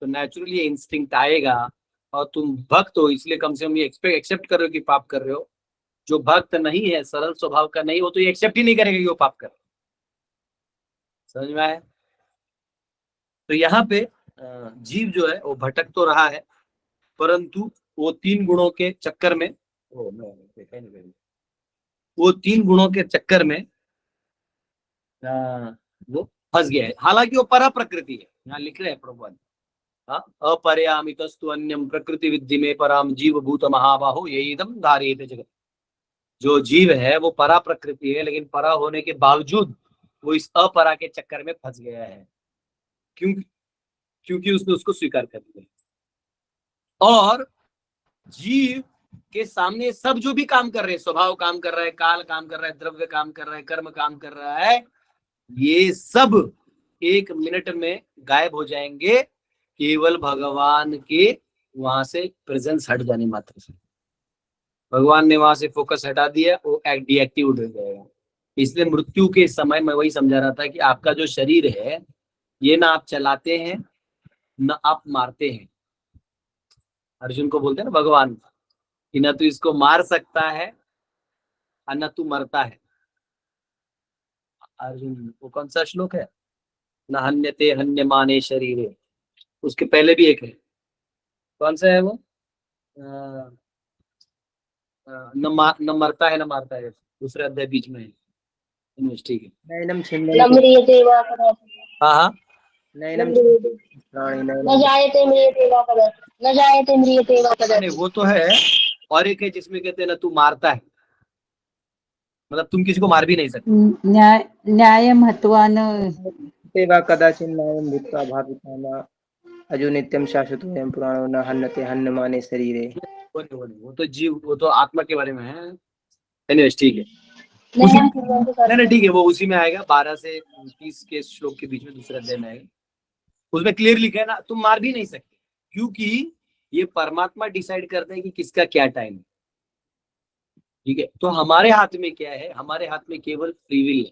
तो नेचुरली इंस्टिंक्ट आएगा, और तुम भक्त हो इसलिए कम से कम ये एक्सेप्ट कर रहे हो कि पाप कर रहे हो। जो भक्त नहीं है, सरल स्वभाव का नहीं, वो तो ये एक्सेप्ट ही नहीं करेगा कि वो पाप कर रहे हो। समझ में आया? तो यहाँ पे जीव जो है वो भटक तो रहा है, परंतु वो 3 गुणों के चक्कर में, वो 3 गुणों के चक्कर में वो फंस गया है। हालांकि वो परा प्रकृति है, यहाँ लिख रहे हैं प्रभुपाद, अपरयामितस्तु अन्यम प्रकृति विद्धि में पराम जीव भूत महाबाहो यहीदम धारयते जगत। जो जीव है वो परा प्रकृति है, लेकिन परा होने के बावजूद वो इस अपरा के चक्कर में फंस गया है। क्योंकि उसने उसको स्वीकार कर दिया। और जीव के सामने सब जो भी काम कर रहे हैं, स्वभाव काम कर रहा है, काल काम कर रहा है, द्रव्य काम कर रहा है, कर्म काम कर रहा है, ये सब 1 मिनट में गायब हो जाएंगे, केवल भगवान के वहां से प्रेजेंस हट जाने मात्र से। भगवान ने वहां से फोकस हटा दिया, वो डीएक्टिव हो जाएगा। इसलिए मृत्यु के समय मैं वही समझा रहा था कि आपका जो शरीर है ये ना आप चलाते हैं ना आप मारते हैं। अर्जुन को बोलते हैं ना भगवान कि ना तू इसको मार सकता है और ना तू मरता है। अर्जुन, वो कौन सा श्लोक है? न हन्यते हन्यमाने शरीरे, उसके पहले भी एक है, कौन सा है वो? न मरता है न मारता है, दूसरे अध्याय बीच में है। ठीक है। नैनम छिन्नयते वा कदाचित्। हाँ हाँ, नैनम प्राणी न जायते म्रियते वा कदाचित्, न जायते म्रियते वा नहीं कदाचित्। वो तो है। और एक है जिसमें कहते हैं ना तू मारता है, मतलब तुम किसी को मार भी नहीं सकते। न्यायं हत्वा न ते वा कदाचित् न्यायं भूत्वा भाविताना अजो नित्यं शाश्वतोऽयं पुराणो न हन्यते हन्यमाने शरीरे। वो तो जीव, वो तो आत्मा के बारे में है। एनीवेज ठीक है, नहीं ठीक है, वो उसी में आएगा 12 से 30 के श्लोक के बीच में, दूसरे अध्याय में आएगा। उसमें क्लियर लिखा है ना तुम मार भी नहीं सकते, क्योंकि ये परमात्मा डिसाइड करते हैं कि किसका क्या टाइम है। ठीक है, तो हमारे हाथ में क्या है? हमारे हाथ में केवल फ्री विल है।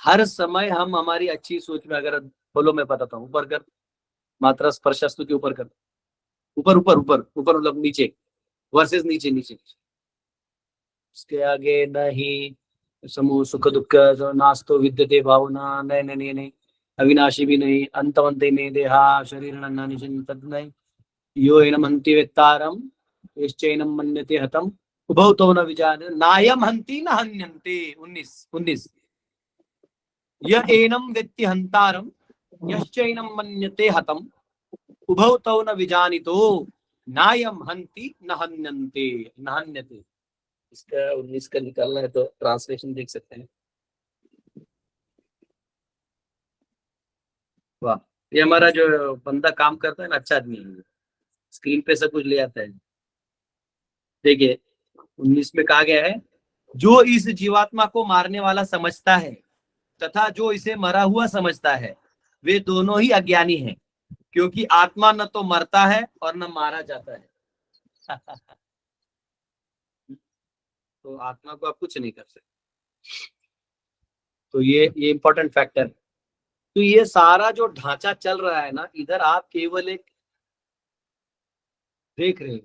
हर समय हम हमारी अच्छी सोच में, अगर बोलो मैं बताता हूँ, ऊपर कर, मात्रा स्पर्शस्तु के ऊपर कर, ऊपर ऊपर ऊपर ऊपर मतलब नीचे वर्सेस नीचे नीचे, उसके आगे नहीं समूह सुख दुख नास्तो विद्यते भावना, नहीं नहीं नहीं, अविनाशी भी नहीं, अंतवंते में देहा शरीर तद नहीं, यो एनम हंति वेत्तारम यश्चैनम मन्यते हतम उभौ तो न विचार नायम हंति न हन्यन्ते। 19 य एनम वेत्ति हंतारम यश्चैनम मन्यते हतम उभौ तो न विजानितो नायम हंति न हन्यन्ते न हन्यते। इसका 19 का निकालना है तो ट्रांसलेशन देख सकते हैं। वाह, ये हमारा जो बंदा काम करता है ना, अच्छा आदमी है, स्क्रीन पे सब कुछ ले आता है। देखिए 19 में कहा गया है, जो इस जीवात्मा को मारने वाला समझता है तथा जो इसे मरा हुआ समझता है वे दोनों ही अज्ञानी हैं, क्योंकि आत्मा न तो मरता है और न मारा जाता है। तो आत्मा को आप कुछ नहीं कर सकते। तो ये इंपॉर्टेंट फैक्टर। तो ये सारा जो ढांचा चल रहा है ना, इधर आप केवल एक देख रहे हो,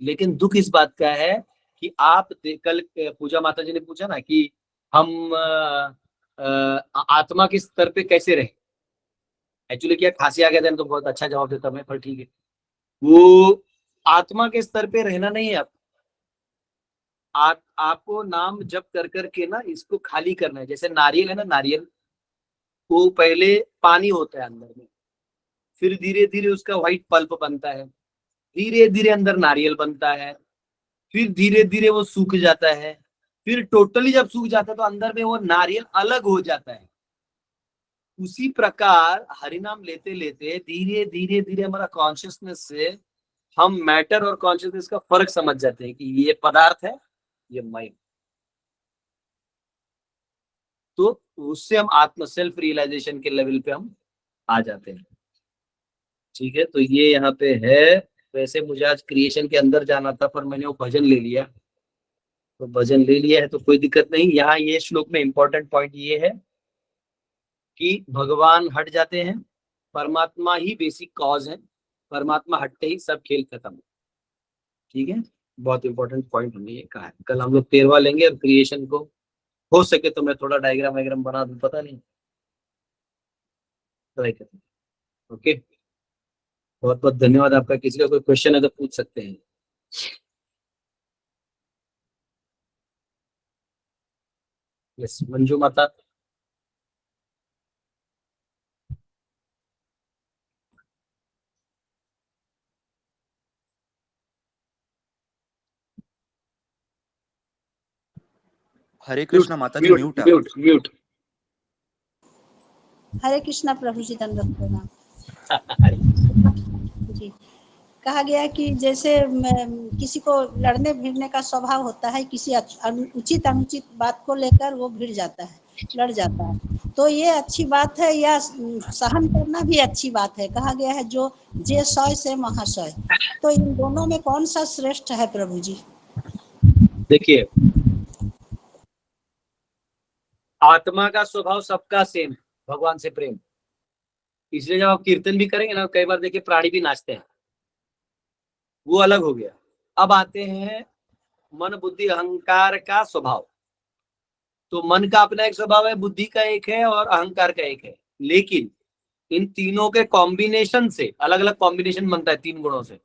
लेकिन दुख इस बात का है कि आप कल पूजा माता जी ने पूछा ना कि हम आत्मा के स्तर पे कैसे रहे। एक्चुअली क्या खांसी आ गया था तो बहुत अच्छा जवाब देता मैं, पर ठीक है, वो आत्मा के स्तर पे रहना नहीं है। आपको नाम जप कर करके ना इसको खाली करना है। जैसे नारियल है ना, नारियल वो पहले पानी होता है अंदर में, फिर धीरे धीरे उसका व्हाइट पल्प बनता है, धीरे धीरे अंदर नारियल बनता है, फिर धीरे धीरे वो सूख जाता है, फिर टोटली जब सूख जाता है तो अंदर में वो नारियल अलग हो जाता है। उसी प्रकार हरिनाम लेते लेते धीरे धीरे धीरे हमारा कॉन्शियसनेस से हम मैटर और कॉन्शियसनेस का फर्क समझ जाते हैं कि ये पदार्थ है, ये माइंड। तो उससे हम आत्म सेल्फ रियलाइजेशन के लेवल पे हम आ जाते हैं। ठीक है, तो ये यहाँ पे है वैसे मुझे आज क्रिएशन के अंदर जाना था, पर मैंने वो भजन ले लिया। तो भजन ले लिया है तो कोई दिक्कत नहीं। यहाँ ये श्लोक में इंपॉर्टेंट पॉइंट ये है कि भगवान हट जाते हैं, परमात्मा ही बेसिक कॉज है, परमात्मा हटते ही सब खेल खत्म। ठीक है, बहुत इंपॉर्टेंट पॉइंट हमने ये कहा है। कल हम लोग 13वां लेंगे और क्रिएशन को हो सके तो मैं थोड़ा डायग्राम वायग्राम बना दूं, पता नहीं, ट्राई करते हैं। ओके, बहुत बहुत धन्यवाद आपका। किसी का कोई क्वेश्चन है तो पूछ सकते हैं। यस, मंजू माता। हरे कृष्णा माता जी, म्यूट म्यूट है। Mute mute. हरे कृष्णा प्रभु जी, दंडवत प्रणाम जी। कहा गया कि जैसे किसी को लड़ने भिड़ने का स्वभाव होता है, किसी उचित अनुचित बात को लेकर वो भिड़ जाता है, लड़ जाता है, तो ये अच्छी बात है या सहन करना भी अच्छी बात है? कहा गया है जो जे सौ से महाशय, तो इन दोनों में कौन सा श्रेष्ठ है प्रभु जी? देखिए, आत्मा का स्वभाव सबका सेम है, भगवान से प्रेम। इसलिए जब आप कीर्तन भी करेंगे ना, कई बार देखिए प्राणी भी नाचते हैं, वो अलग हो गया। अब आते हैं मन बुद्धि अहंकार का स्वभाव। तो मन का अपना एक स्वभाव है, बुद्धि का एक है और अहंकार का एक है। लेकिन इन तीनों के कॉम्बिनेशन से अलग अलग कॉम्बिनेशन बनता है, 3 गुणों से।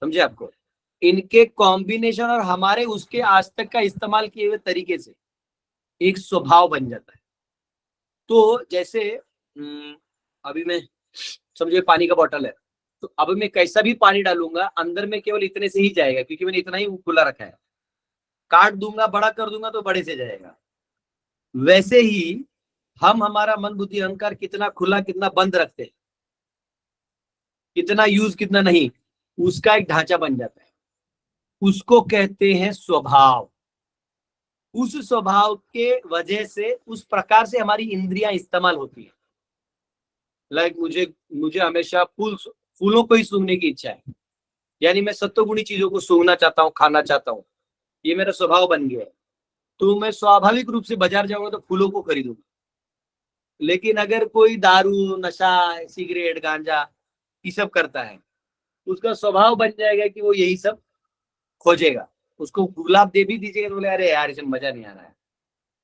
समझे आपको? इनके कॉम्बिनेशन और हमारे उसके आज तक का इस्तेमाल किए हुए तरीके से एक स्वभाव बन जाता है। तो जैसे अभी मैं समझे पानी का बॉटल है, तो अब मैं कैसा भी पानी डालूंगा अंदर में केवल इतने से ही जाएगा, क्योंकि मैंने इतना ही खुला रखा है। काट दूंगा, बड़ा कर दूंगा तो बड़े से जाएगा। वैसे ही हम हमारा मन बुद्धि अहंकार कितना खुला कितना बंद रखते हैं, कितना यूज कितना नहीं, उसका एक ढांचा बन जाता है। उसको कहते हैं स्वभाव। उस स्वभाव के वजह से उस प्रकार से हमारी इंद्रियां इस्तेमाल होती है। लाइक मुझे हमेशा फूलों को ही सूंघने की इच्छा है, यानी मैं सत्वगुणी चीजों को सूंघना चाहता हूँ, खाना चाहता हूँ, ये मेरा स्वभाव बन गया है। तो मैं स्वाभाविक रूप से बाजार जाऊंगा तो फूलों को खरीदूंगा। लेकिन अगर कोई दारू, नशा, सिगरेट, गांजा ये सब करता है, उसका स्वभाव बन जाएगा कि वो यही सब खोजेगा। उसको गुलाब दे भी दीजिएगा तो बोले अरे यार इसमें मजा नहीं आ रहा है,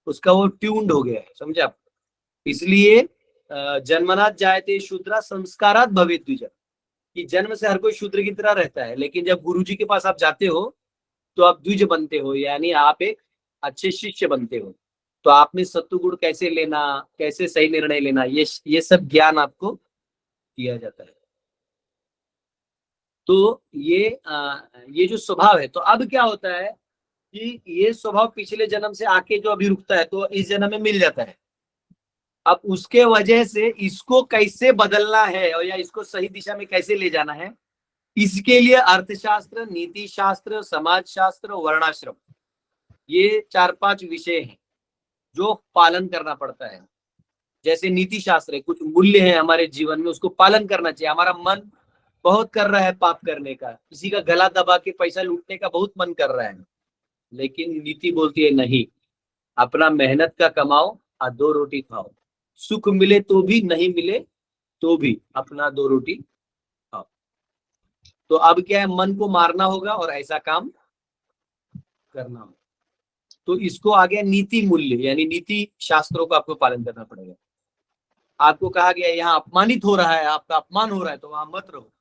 उसका वो ट्यून्ड हो गया है। समझे आप? इसलिए जन्मनाथ जायते शूद्रा संस्कारात भवेत् द्विज, कि जन्म से हर कोई शूद्र की तरह रहता है, लेकिन जब गुरुजी के पास आप जाते हो तो आप द्विज बनते हो, यानी आप एक अच्छे शिष्य बनते हो। तो आप में सत्वगुण कैसे लेना, कैसे सही निर्णय लेना, ये सब ज्ञान आपको दिया जाता है। तो ये जो स्वभाव है, तो अब क्या होता है कि ये स्वभाव पिछले जन्म से आके जो अभी रुकता है तो इस जन्म में मिल जाता है। अब उसके वजह से इसको कैसे बदलना है और या इसको सही दिशा में कैसे ले जाना है, इसके लिए अर्थशास्त्र, नीति शास्त्र, समाज शास्त्र, वर्णाश्रम, ये 4-5 विषय हैं जो पालन करना पड़ता है। जैसे नीति शास्त्र है, कुछ मूल्य है हमारे जीवन में, उसको पालन करना चाहिए। हमारा मन बहुत कर रहा है पाप करने का, किसी का गला दबा के पैसा लूटने का बहुत मन कर रहा है, लेकिन नीति बोलती है नहीं, अपना मेहनत का कमाओ और 2 रोटी खाओ। सुख मिले तो भी, नहीं मिले तो भी अपना 2 रोटी खाओ। तो अब क्या है, मन को मारना होगा और ऐसा काम करना होगा। तो इसको आ गया नीति मूल्य, यानी नीति शास्त्रों का आपको पालन करना पड़ेगा। आपको कहा गया यहाँ अपमानित हो रहा है, आपका अपमान हो रहा है, तो वहां मत रहो।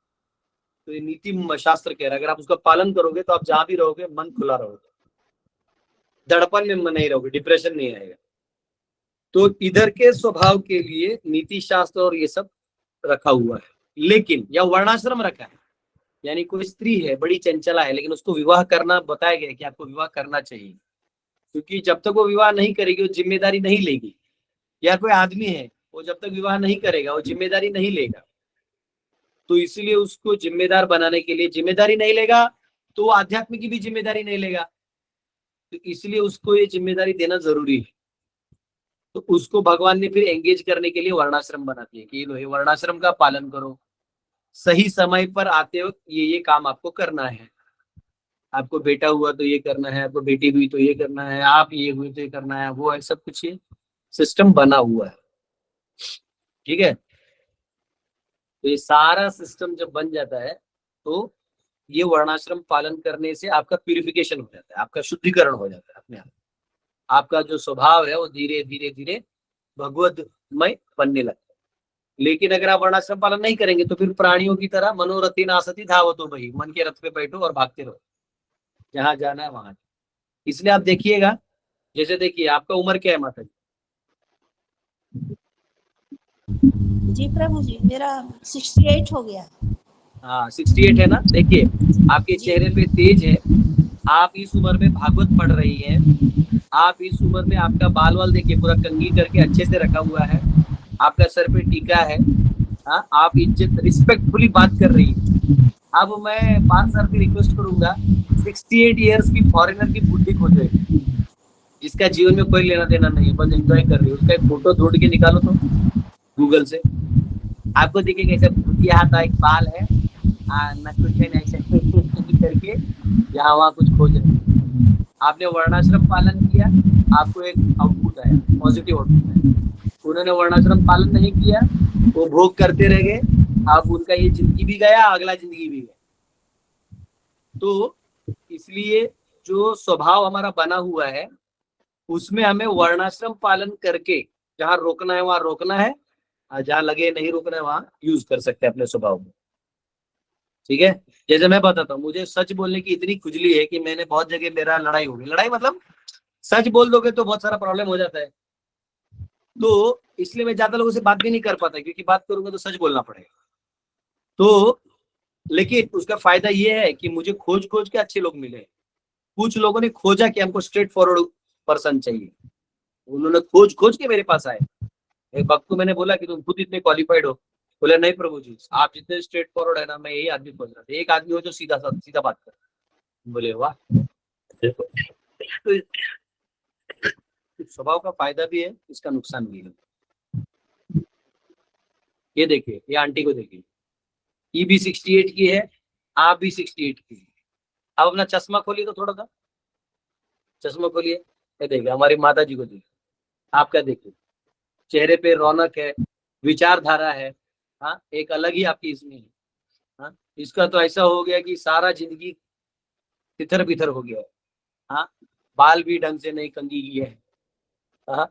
तो ये नीति शास्त्र कह रहा है, अगर आप उसका पालन करोगे तो आप जहां भी रहोगे मन खुला रहोगे, दड़पन में नहीं रहोगे, डिप्रेशन नहीं आएगा। तो इधर के स्वभाव के लिए नीति शास्त्र और ये सब रखा हुआ है। लेकिन या वर्णाश्रम रखा है, यानी कोई स्त्री है बड़ी चंचला है, लेकिन उसको विवाह करना बताया गया कि आपको विवाह करना चाहिए, क्योंकि जब तक वो विवाह नहीं करेगी वो जिम्मेदारी नहीं लेगी। या कोई आदमी है, वो जब तक विवाह नहीं करेगा वो जिम्मेदारी नहीं लेगा, तो इसीलिए उसको जिम्मेदार बनाने के लिए, जिम्मेदारी नहीं लेगा तो वो आध्यात्म की भी जिम्मेदारी नहीं लेगा, तो इसलिए उसको ये जिम्मेदारी देना जरूरी है। तो उसको भगवान ने फिर एंगेज करने के लिए वर्णाश्रम बना दिया कि लो ये वर्णाश्रम का पालन करो, सही समय पर आते वक्त ये काम आपको करना है। आपको बेटा हुआ तो ये करना है, आपको बेटी हुई तो ये करना है, आप ये हुए तो ये करना है, वो है, सब कुछ ये सिस्टम बना हुआ है। ठीक है, तो ये सारा सिस्टम जब बन जाता है तो ये वर्णाश्रम पालन करने से आपका प्यूरिफिकेशन हो जाता है, आपका शुद्धिकरण हो जाता है अपने आप। आपका जो स्वभाव है वो धीरे धीरे धीरे भगवतमय बनने लगता है। लेकिन अगर आप वर्णाश्रम पालन नहीं करेंगे तो फिर प्राणियों की तरह मनोरथी नासती धावतो भई, मन के रथ पे बैठो और भागते रहो, जहां जाना है वहां। इसलिए आप देखिएगा, जैसे देखिए आपका उम्र क्या है माता जी? जी प्रभु जी, मेरा 68 हो गया। हाँ 68 है ना। देखिए आपके चेहरे पे तेज है, आप इस उम्र में भागवत पढ़ रही हैं, आप इस उम्र में आपका बाल वाल देखिए पूरा कंघी करके अच्छे से रखा हुआ है, आपका सर पे टीका है, हाँ आप इज्जत रिस्पेक्टफुली बात कर रही है। अब मैं 5 साल की रिक्वेस्ट करूंगा, 68 इयर्स की फॉरेनर की बुद्धि खोजे, जिसका जीवन में कोई लेना देना नहीं है, बस एंजॉय कर रही है, उसका एक फोटो ढूंढ के निकालो तो गूगल से, आपको दिखेगा ऐसा भूतिया हाथ एक बाल है, न कुछ है, ऐसे करके यहाँ वहाँ कुछ खोज रहे। आपने वर्णाश्रम पालन किया, आपको एक आउटपुट आया, पॉजिटिव आउटपुट आया। उन्होंने वर्णाश्रम पालन नहीं किया, वो भोग करते रह गए, अब उनका ये जिंदगी भी गया, अगला जिंदगी भी गया। तो इसलिए जो स्वभाव हमारा बना हुआ है उसमें हमें वर्णाश्रम पालन करके जहाँ रोकना है वहां रोकना है, जहाँ लगे नहीं रोकना है वहां यूज कर सकते हैं अपने स्वभाव में। ठीक है, जैसे मैं बताता हूँ, मुझे सच बोलने की इतनी खुजली है कि मैंने बहुत जगह मेरा लड़ाई हो गई। लड़ाई मतलब सच बोल दोगे तो बहुत सारा प्रॉब्लम हो जाता है, तो इसलिए मैं ज्यादा लोगों से बात भी नहीं कर पाता, क्योंकि बात करूंगा तो सच बोलना पड़ेगा। तो लेकिन उसका फायदा ये है कि मुझे खोज खोज के अच्छे लोग मिले। कुछ लोगों ने खोजा कि हमको स्ट्रेट फॉरवर्ड पर्सन चाहिए, उन्होंने खोज खोज के मेरे पास आए। एक भक्त को मैंने बोला कि तुम खुद इतने क्वालिफाइड हो, बोले नहीं प्रभु जी, आप जितने स्ट्रेट फॉरवर्ड है ना, मैं यही आदमी खोज रहा था, एक आदमी हो जो सीधा सीधा बात कर। बोले वाह, तो स्वभाव का फायदा भी है, इसका नुकसान भी है। ये देखिए, ये आंटी को देखिए, ये भी 68 की है, आप भी 68 की है। अब अपना चश्मा खोलिए तो थोड़ा सा, चश्मा खोलिए, ये देखिए हमारी माता जी को देखिए, आपका देखिए, चेहरे पे रौनक है, विचारधारा है, हाँ एक अलग ही आपकी इसमें है। हाँ इसका तो ऐसा हो गया कि सारा जिंदगी तितर बितर हो गया है। हाँ बाल भी ढंग से नहीं कंघी की है। हाँ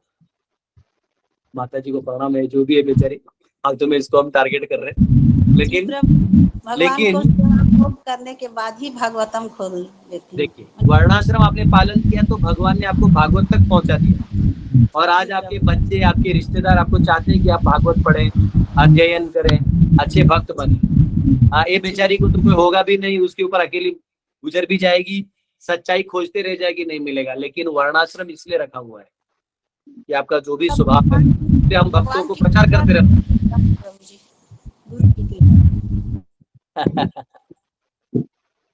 माता जी को प्रणाम है, जो भी है बेचारी, अब तो मैं इसको हम टारगेट कर रहे हैं, लेकिन भगवान को भोग करने के बाद ही भागवतम खोल लेती। देखिए वर्णाश्रम आपने पालन किया तो भगवान ने आपको भागवत तक पहुंचा दिया, और आज आपके बच्चे, आपके रिश्तेदार आपको चाहते हैं कि आप भागवत पढ़ें, अध्ययन करें, अच्छे भक्त बने। हाँ ये बेचारी को तो कोई होगा भी नहीं, उसके ऊपर अकेली गुजर भी जाएगी, सच्चाई खोजते रह जाएगी, नहीं मिलेगा। लेकिन वर्णाश्रम इसलिए रखा हुआ है कि आपका जो भी स्वभाव है, इसलिए हम भक्तों को प्रचार करते रहते हैं।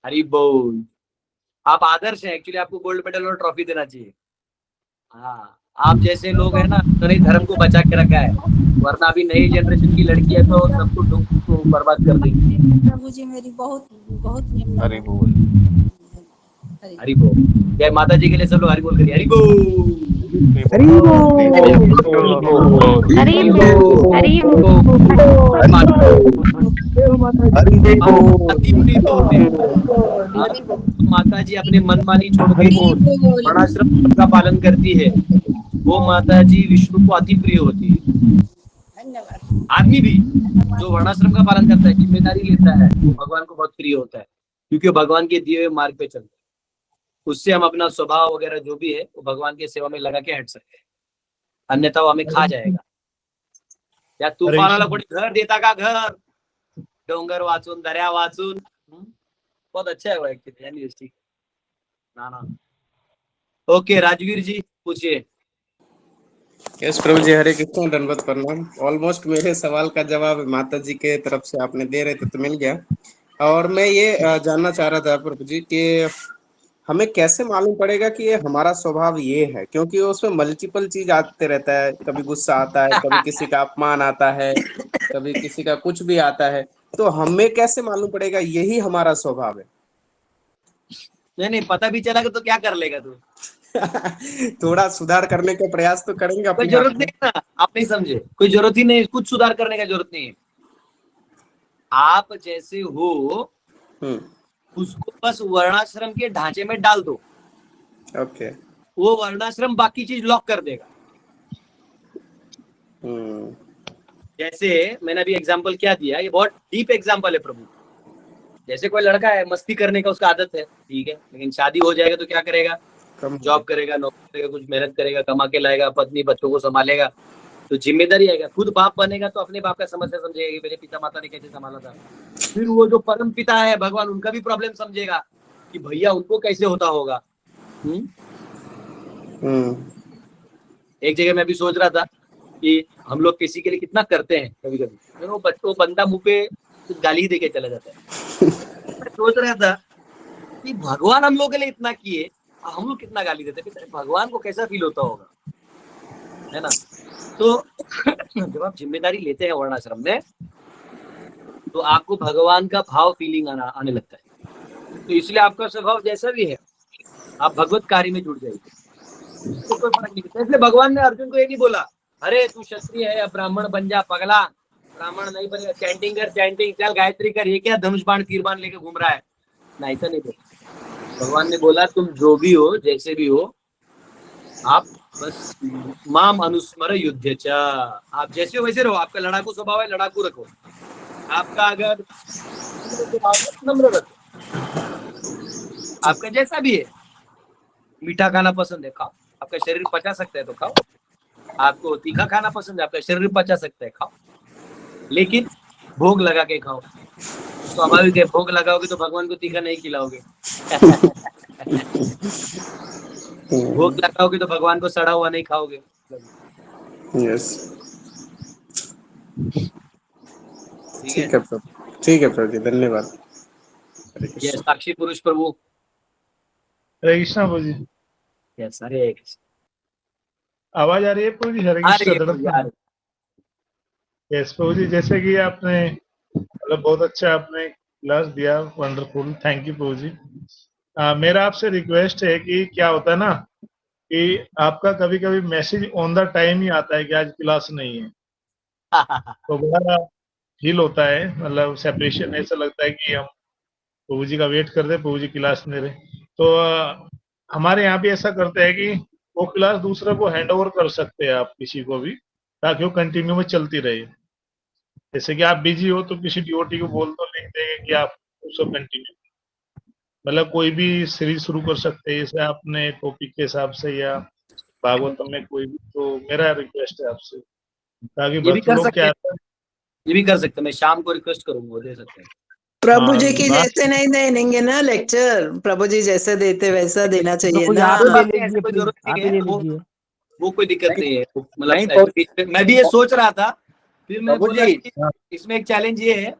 हरि बोल। आप आदर्श हैं, एक्चुअली आपको गोल्ड मेडल और ट्रॉफी देना चाहिए। हाँ आप जैसे लोग हैं ना, उन्होंने धर्म को बचा के रखा है, वरना अभी नई जनरेशन की लड़की है तो सबको तो बर्बाद कर देंगे। प्रभु जी मेरी बहुत बहुत हरि बोल। हरि बोल। जय माता जी के लिए सब लोग हरि बोल करिए, हरि बोल। हरि बोल, हरि माता जी अपने मनमानी छोड़ के वर्णाश्रम का पालन करती है, वो माता जी विष्णु को अति प्रिय होती है। धन्यवाद। आदमी भी जो वर्णाश्रम का पालन करता है, जिम्मेदारी लेता है, वो भगवान को बहुत प्रिय होता है, क्योंकि भगवान के दिए हुए मार्ग पे चलता है। उससे हम अपना स्वभाव वगैरह जो भी है वो भगवान की सेवा में लगा के हट सकते हैं, अन्यथा वो हमें खा जाएगा। या तूफान वाला कोणी घर देता का घर, डोंगर वाचून, दर्या वाचून, बहुत अच्छा है वो एक्चुअली। ना ओके राजवीर जी पूछिए। यस प्रभु जी, हरे कृष्ण, दंडवत प्रणाम। ऑलमोस्ट मेरे सवाल का जवाब माता जी के तरफ से आपने दे रहे थे तो मिल गया। और मैं ये जानना चाह रहा था प्रभु जी कि हमें कैसे मालूम पड़ेगा कि ये हमारा स्वभाव ये है, क्योंकि उसमें मल्टीपल चीज आते रहता है, कभी गुस्सा आता है, कभी किसी का अपमान आता है, कभी किसी का कुछ भी आता है। तो हमें कैसे मालूम पड़ेगा यही हमारा स्वभाव है? नहीं पता भी चला तो क्या कर लेगा तू? थोड़ा सुधार करने का प्रयास तो करेंगे कोई अपने जरूरत आप में। नहीं है ना, आप नहीं समझे, कोई जरूरत ही नहीं, कुछ सुधार करने का जरूरत नहीं है। आप जैसे हो उसको बस वर्णाश्रम के ढांचे में डाल दो, ओके। वो वर्णाश्रम बाकी चीज लॉक कर देगा। जैसे मैंने अभी एग्जांपल क्या दिया, ये बहुत डीप एग्जांपल है प्रभु। जैसे कोई लड़का है, मस्ती करने का उसका आदत है, ठीक है, लेकिन शादी हो जाएगा तो क्या करेगा? जॉब करेगा, नौकरी करेगा, कुछ मेहनत करेगा, कमा के लाएगा, पत्नी बच्चों को संभालेगा, तो जिम्मेदारी आएगा। खुद बाप बनेगा तो अपने बाप का समस्या समझेगा कि मेरे पिता माता ने कैसे संभाला था। फिर वो जो परम पिता है भगवान, उनका भी प्रॉब्लम समझेगा कि भैया उनको कैसे होता होगा। एक जगह मैं भी सोच रहा था कि हम लोग किसी के लिए कितना करते हैं, कभी कभी वो बच्चों बंदा मुंह पे कुछ गाली दे के चला जाता है। मैं सोच रहा था कि भगवान हम लोग के लिए इतना किए, हम लोग कितना गाली देते हैं, भगवान को कैसा फील होता होगा, है ना? तो जब आप जिम्मेदारी लेते हैं वर्णाश्रम में, तो आपको भगवान का भाव फीलिंग आने लगता है। तो इसलिए आपका स्वभाव जैसा भी है, आप भगवत कार्य में जुड़ जाएंगे, तो कोई फर्क नहीं पड़ता। इसलिए भगवान ने अर्जुन को ये नहीं बोला, अरे तू क्षत्रिय है, ब्राह्मण बन जा पगला, ब्राह्मण नहीं बनेगा, चैंटिंग कर, चैंटिंग चल, गायत्री कर, ये क्या धनुष बाण तीर बाण लेके घूम रहा है ना, ऐसा नहीं बोला। भगवान ने बोला तुम जो भी हो, जैसे भी हो, आप बस माम अनुस्मर युद्ध च, आप जैसे हो वैसे रहो। आपका लड़ाकू स्वभाव है, लड़ाकू रखो। आपका अगर नम्र रखो। आपका जैसा भी है, मीठा खाना पसंद है, खाओ, आपका शरीर पचा सकता है तो खाओ। आपको तीखा खाना पसंद है, आपका शरीर पचा सकता है, खाओ, लेकिन भोग लगा के खाओ। स्वाभाविक है, भोग लगाओगे तो भगवान को तीखा नहीं खिलाओगे। भोग लगाओगे तो भगवान को सड़ा हुआ नहीं खाओगे। यस, ठीक है प्रभु, ठीक है प्रभु जी, धन्यवाद। ये साक्षी पुरुष प्रभु। हरे कृष्णा प्रभु जी। यस, हरे कृष्ण। आवाज आ रही है प्रभु जी? हरे कृष्ण। यस प्रभु जी, जैसे कि आपने मतलब बहुत अच्छा आपने क्लास दिया, वंडरफुल, थैंक यू प्रभु जी। मेरा आपसे रिक्वेस्ट है कि क्या होता है ना कि आपका कभी कभी मैसेज ऑन द टाइम ही आता है कि आज क्लास नहीं है, तो बड़ा फील होता है, मतलब सेपरेशन, ऐसा लगता है कि हम प्रभु जी का वेट कर रहे, प्रभु जी क्लास नहीं रहे। तो हमारे यहाँ भी ऐसा करते हैं कि वो क्लास दूसरे को हैंड ओवर कर सकते हैं आप किसी को भी, ताकि वो कंटिन्यू में चलती रहे। जैसे कि आप बिजी हो तो किसी डीओटी को बोल दो, लिख देंगे कि आप उसको कंटिन्यू, मतलब कोई भी सीरीज शुरू कर सकते हैं जैसे आपने टॉपिक के हिसाब से, या भागवतम में कोई भी। तो मेरा रिक्वेस्ट है आपसे, ताकि ये भी भक्त कर लोग सकते क्या हैं, ये भी कर सकते हैं। मैं शाम को रिक्वेस्ट करूंगा, वो दे सकते हैं। प्रभु जी की जैसे नहीं देंगे ना लेक्चर, प्रभु जी जैसे देते वैसा देना चाहिए ना। कोई बात नहीं, ऐसी कोई जरूरत नहीं है, वो कोई दिक्कत नहीं है। मतलब मैं भी ये सोच रहा था, फिर मैं बोला कि इसमें एक चैलेंज ये है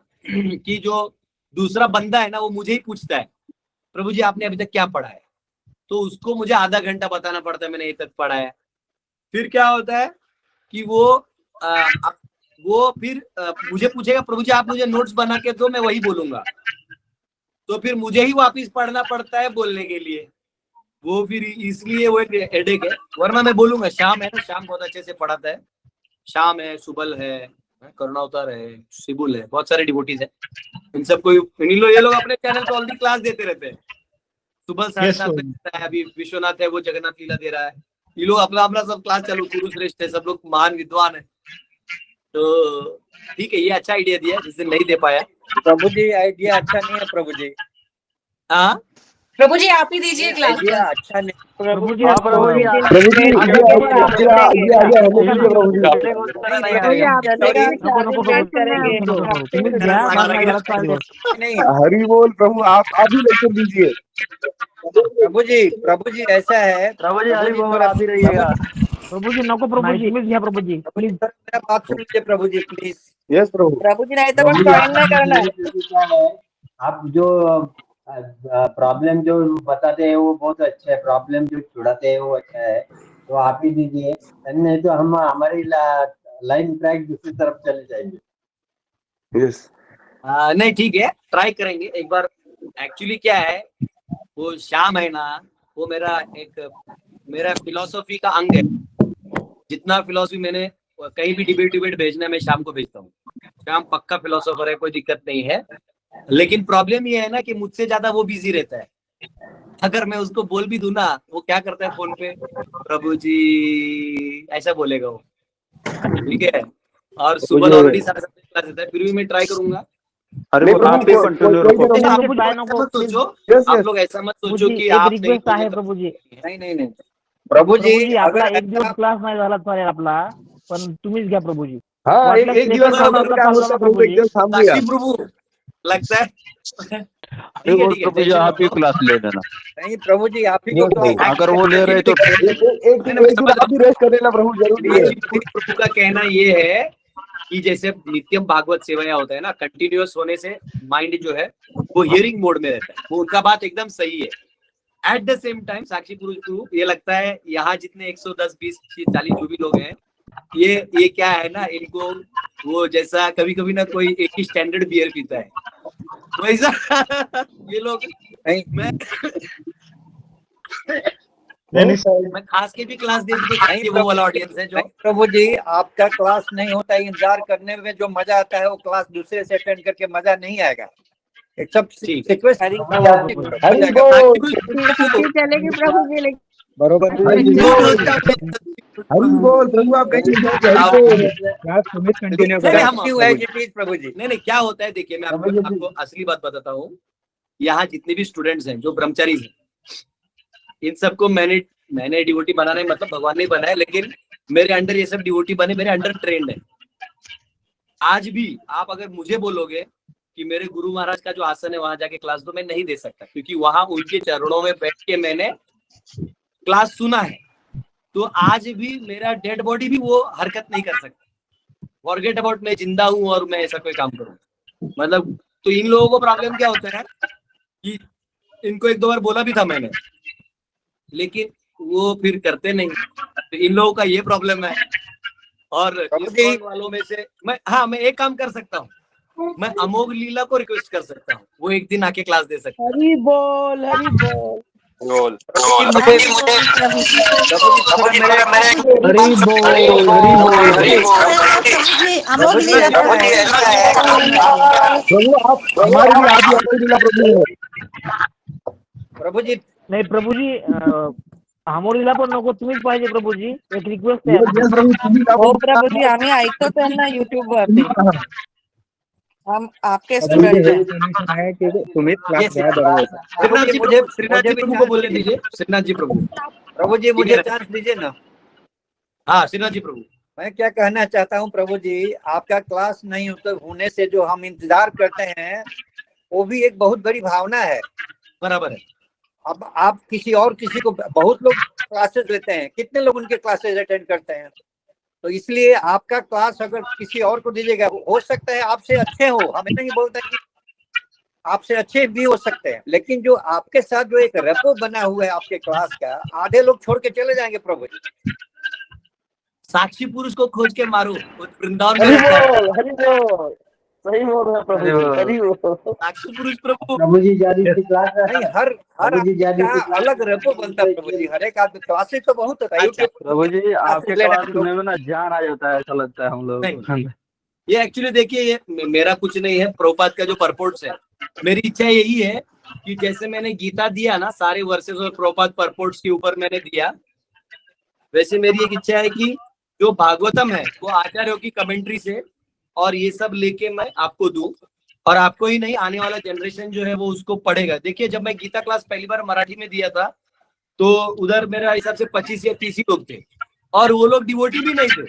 कि जो दूसरा बंदा है ना, वो मुझे ही पूछता है, प्रभु जी आपने अभी तक क्या पढ़ा है, तो उसको मुझे आधा घंटा बताना पड़ता है मैंने ये तक पढ़ा है। फिर क्या होता है कि वो फिर मुझे पूछेगा, प्रभु जी आप मुझे नोट्स बना के दो, मैं वही बोलूंगा, तो फिर मुझे ही वापस पढ़ना पड़ता है बोलने के लिए। वो फिर इसलिए वो एक हेडेक है। वरना मैं बोलूंगा, शाम है ना, शाम बहुत अच्छे से पढ़ाता है, शाम है, सुबल है, करुणावतार है, सिबुल है, बहुत सारे डिवोटीज है। इन सबको ये लोग अपने चैनल पे ऑलरेडी क्लास देते रहते हैं। सुबल 7:30 बजे है, अभी विश्वनाथ है वो जगन्नाथ लीला दे रहा है। ये लोग अपना अपना सब क्लास चालू, गुरु श्रेष्ठ है, सब लोग महान विद्वान है। तो ठीक है, ये अच्छा आइडिया दिया जिस दिन नहीं दे पाया। प्रभु जी आइडिया अच्छा नहीं है प्रभु जी। हाँ प्रभु जी आप ही दीजिए क्लास। आइडिया अच्छा नहीं प्रभु जी हरि बोल प्रभु, आप ही लेक्चर दीजिए। प्रभु जी ऐसा है, प्रभु जी हरि बोल, आप ही रहिएगा। प्रभु जी नको, प्रभु जी मिस गया, प्रभु जी प्लीज बात सुन लीजिए प्रभु जी प्लीज। यस प्रभु। प्रभु जी नहीं तो कुछ ज्वाइन नहीं करना है। आप जो प्रॉब्लम जो बताते हैं वो बहुत अच्छा है, प्रॉब्लम जो छुड़ाते हैं वो अच्छा है, तो आप ही दीजिए, नहीं तो हम हमारी लाइन ट्रैक दूसरी तरफ चले जाएंगे। यस नहीं ठीक है, ट्राई करेंगे एक बार। एक्चुअली क्या है, वो शाम है ना, वो मेरा फिलोसॉफी का अंग है। जितना फिलोसफी मैंने कहीं भी डिबेट भेजना है, मैं शाम को भेजता हूँ। शाम पक्का फिलोसोफर है, कोई दिक्कत नहीं है। लेकिन प्रॉब्लम ये है ना कि मुझसे ज्यादा वो बिजी रहता है। अगर मैं उसको बोल भी दूं ना, वो क्या करता है फोन पे, प्रभु जी ऐसा बोलेगा वो, ठीक है। और सुबह ऑलरेडी 7:30 क्लास देता है, फिर भी मैं ट्राई करूंगा। अरे वो आप भी कंटिन्यू रखो। आप लोग ऐसा मत सोचो कि आप नहीं रिक्वेस्ट आहे प्रभूजी. नहीं प्रभुजी प्रभूजी आपला अगर एक दिवस क्लास नाही झाला चालेल आपला, पण तुम्हीच घ्या प्रभूजी. हाँ एक वाटल्यास दिवस लेक्चर थांबून काय होतं प्रभू, एक दिवस थांबूया. साक्षी प्रभु लगता है अरे वो प्रभु जी आप ही क्लास ले लेना, नहीं प्रभुजी आप ही को अगर वो ले रहे तो एक दिन आप भी रेस्ट कर लेना प्रभु, जरूरी है. प्रभु का कहना ये है कि जैसे नित्यम भागवत सेवाया होता है ना, कंटिन्यूअस होने से माइंड जो है वो हियरिंग मोड में रहता है। वो उनका बात एकदम सही है। एट द सेम टाइम साक्षी पुरुष ग्रुप, ये लगता है यहाँ जितने 110, 20, 40 जो भी लोग हैं, ये क्या है ना, इनको वो जैसा कभी कभी ना कोई एक ही स्टैंडर्ड बियर पीता है वैसा ये लोग मैं खास के भी क्लास दे दी, वो वाला ऑडियंस है जो प्रभु जी आपका क्लास नहीं होता है, इंतजार करने में जो मजा आता है वो क्लास दूसरे से अटेंड करके मजा नहीं आएगा। एक सब रिक्वेस्ट चलेगी प्रभु जी. बरोबर. हरि बोल प्रभु, आप प्रभु जी। नहीं क्या होता है, देखिए मैं आपको असली बात बताता हूँ। यहाँ जितने भी स्टूडेंट्स हैं जो ब्रह्मचारी हैं, इन सबको मैंने डिवोटी बनाना है, मतलब भगवान ने बनाया, लेकिन मेरे अंडर ये सब डिवोटी बने, मेरे अंडर ट्रेंड है। आज भी आप अगर मुझे बोलोगे कि मेरे गुरु महाराज का जो आसन है वहां जाके क्लास दो, मैं नहीं दे सकता, क्योंकि वहां उनके चरणों में बैठ के मैंने क्लास सुना है। तो आज भी मेरा डेड बॉडी भी वो हरकत नहीं कर सकता। फॉरगेट अबाउट मैं जिंदा हूं और मैं ऐसा कोई काम करूं, मतलब। तो इन लोगों को प्रॉब्लम क्या होता है कि इनको 1-2 बार बोला भी था मैंने, लेकिन वो फिर करते नहीं। तो इन लोगों का ये प्रॉब्लम है। और इस वालों में से मैं एक काम कर सकता हूँ, मैं अमोघ लीला को रिक्वेस्ट कर सकता हूँ, वो एक दिन आके क्लास दे सकता है। हरि बोल हरि बोल. प्रभु जी नाही प्रभूजी आमोरीला पण नको, तुम्हीच पाहिजे प्रभूजी. एक रिक्वेस्ट आहे. हो प्रभूजी, आम्ही ऐकतो त्यांना युट्यूब वरती. हम आपके स्टूडेंट हैं. तुम्ही क्लास घ्या बरोबर. श्रीनाथ जी प्रभु को बोलने दीजिए। श्रीनाथ जी प्रभु जी मुझे चांस दीजिए ना। हाँ श्रीनाथ जी प्रभु, मैं क्या कहना चाहता हूँ प्रभु जी, आपका क्लास नहीं होने से जो हम इंतजार करते हैं वो भी एक बहुत बड़ी भावना है। बराबर है। अब आप किसी को, बहुत लोग क्लासेस लेते हैं, कितने लोग उनके क्लासेस अटेंड करते हैं, तो इसलिए आपका क्लास अगर किसी और को दीजिएगा, हो सकता है आपसे अच्छे हो, हमें नहीं बोलता कि आपसे अच्छे भी हो सकते हैं, लेकिन जो आपके साथ जो एक रेपो बना हुआ है आपके क्लास का, आधे लोग छोड़ के चले जाएंगे प्रभु जी। साक्षी पुरुष को खोज के मारो, वृंदावन में रहता है। सही बोल रहे प्रभु. साक्षी पुरुष प्रभु जी क्लास नहीं, हर अलग रेपो बनता है प्रभु जी। हर एक आदमी क्लासेस तो बहुत होता है प्रभु जी, आपके क्लास सुनने में ना जान आ जाता है, ऐसा लगता है हम लोग। ये एक्चुअली देखिए, ये मेरा कुछ नहीं है, प्रभुपाद का जो परपोर्ट्स है, मेरी इच्छा यही है कि जैसे मैंने गीता दिया ना, सारे वर्सेस और प्रभुपाद परपोर्ट्स के ऊपर मैंने दिया, वैसे मेरी एक इच्छा है कि जो भागवतम है वो आचार्यों की कमेंट्री से और ये सब लेके मैं आपको दूं, और आपको ही नहीं, आने वाला जनरेशन जो है वो उसको पढ़ेगा। देखिए, जब मैं गीता क्लास पहली बार मराठी में दिया था तो उधर मेरा हिसाब से 25 या 30 ही लोग थे, और वो लोग डिवोटी भी नहीं थे,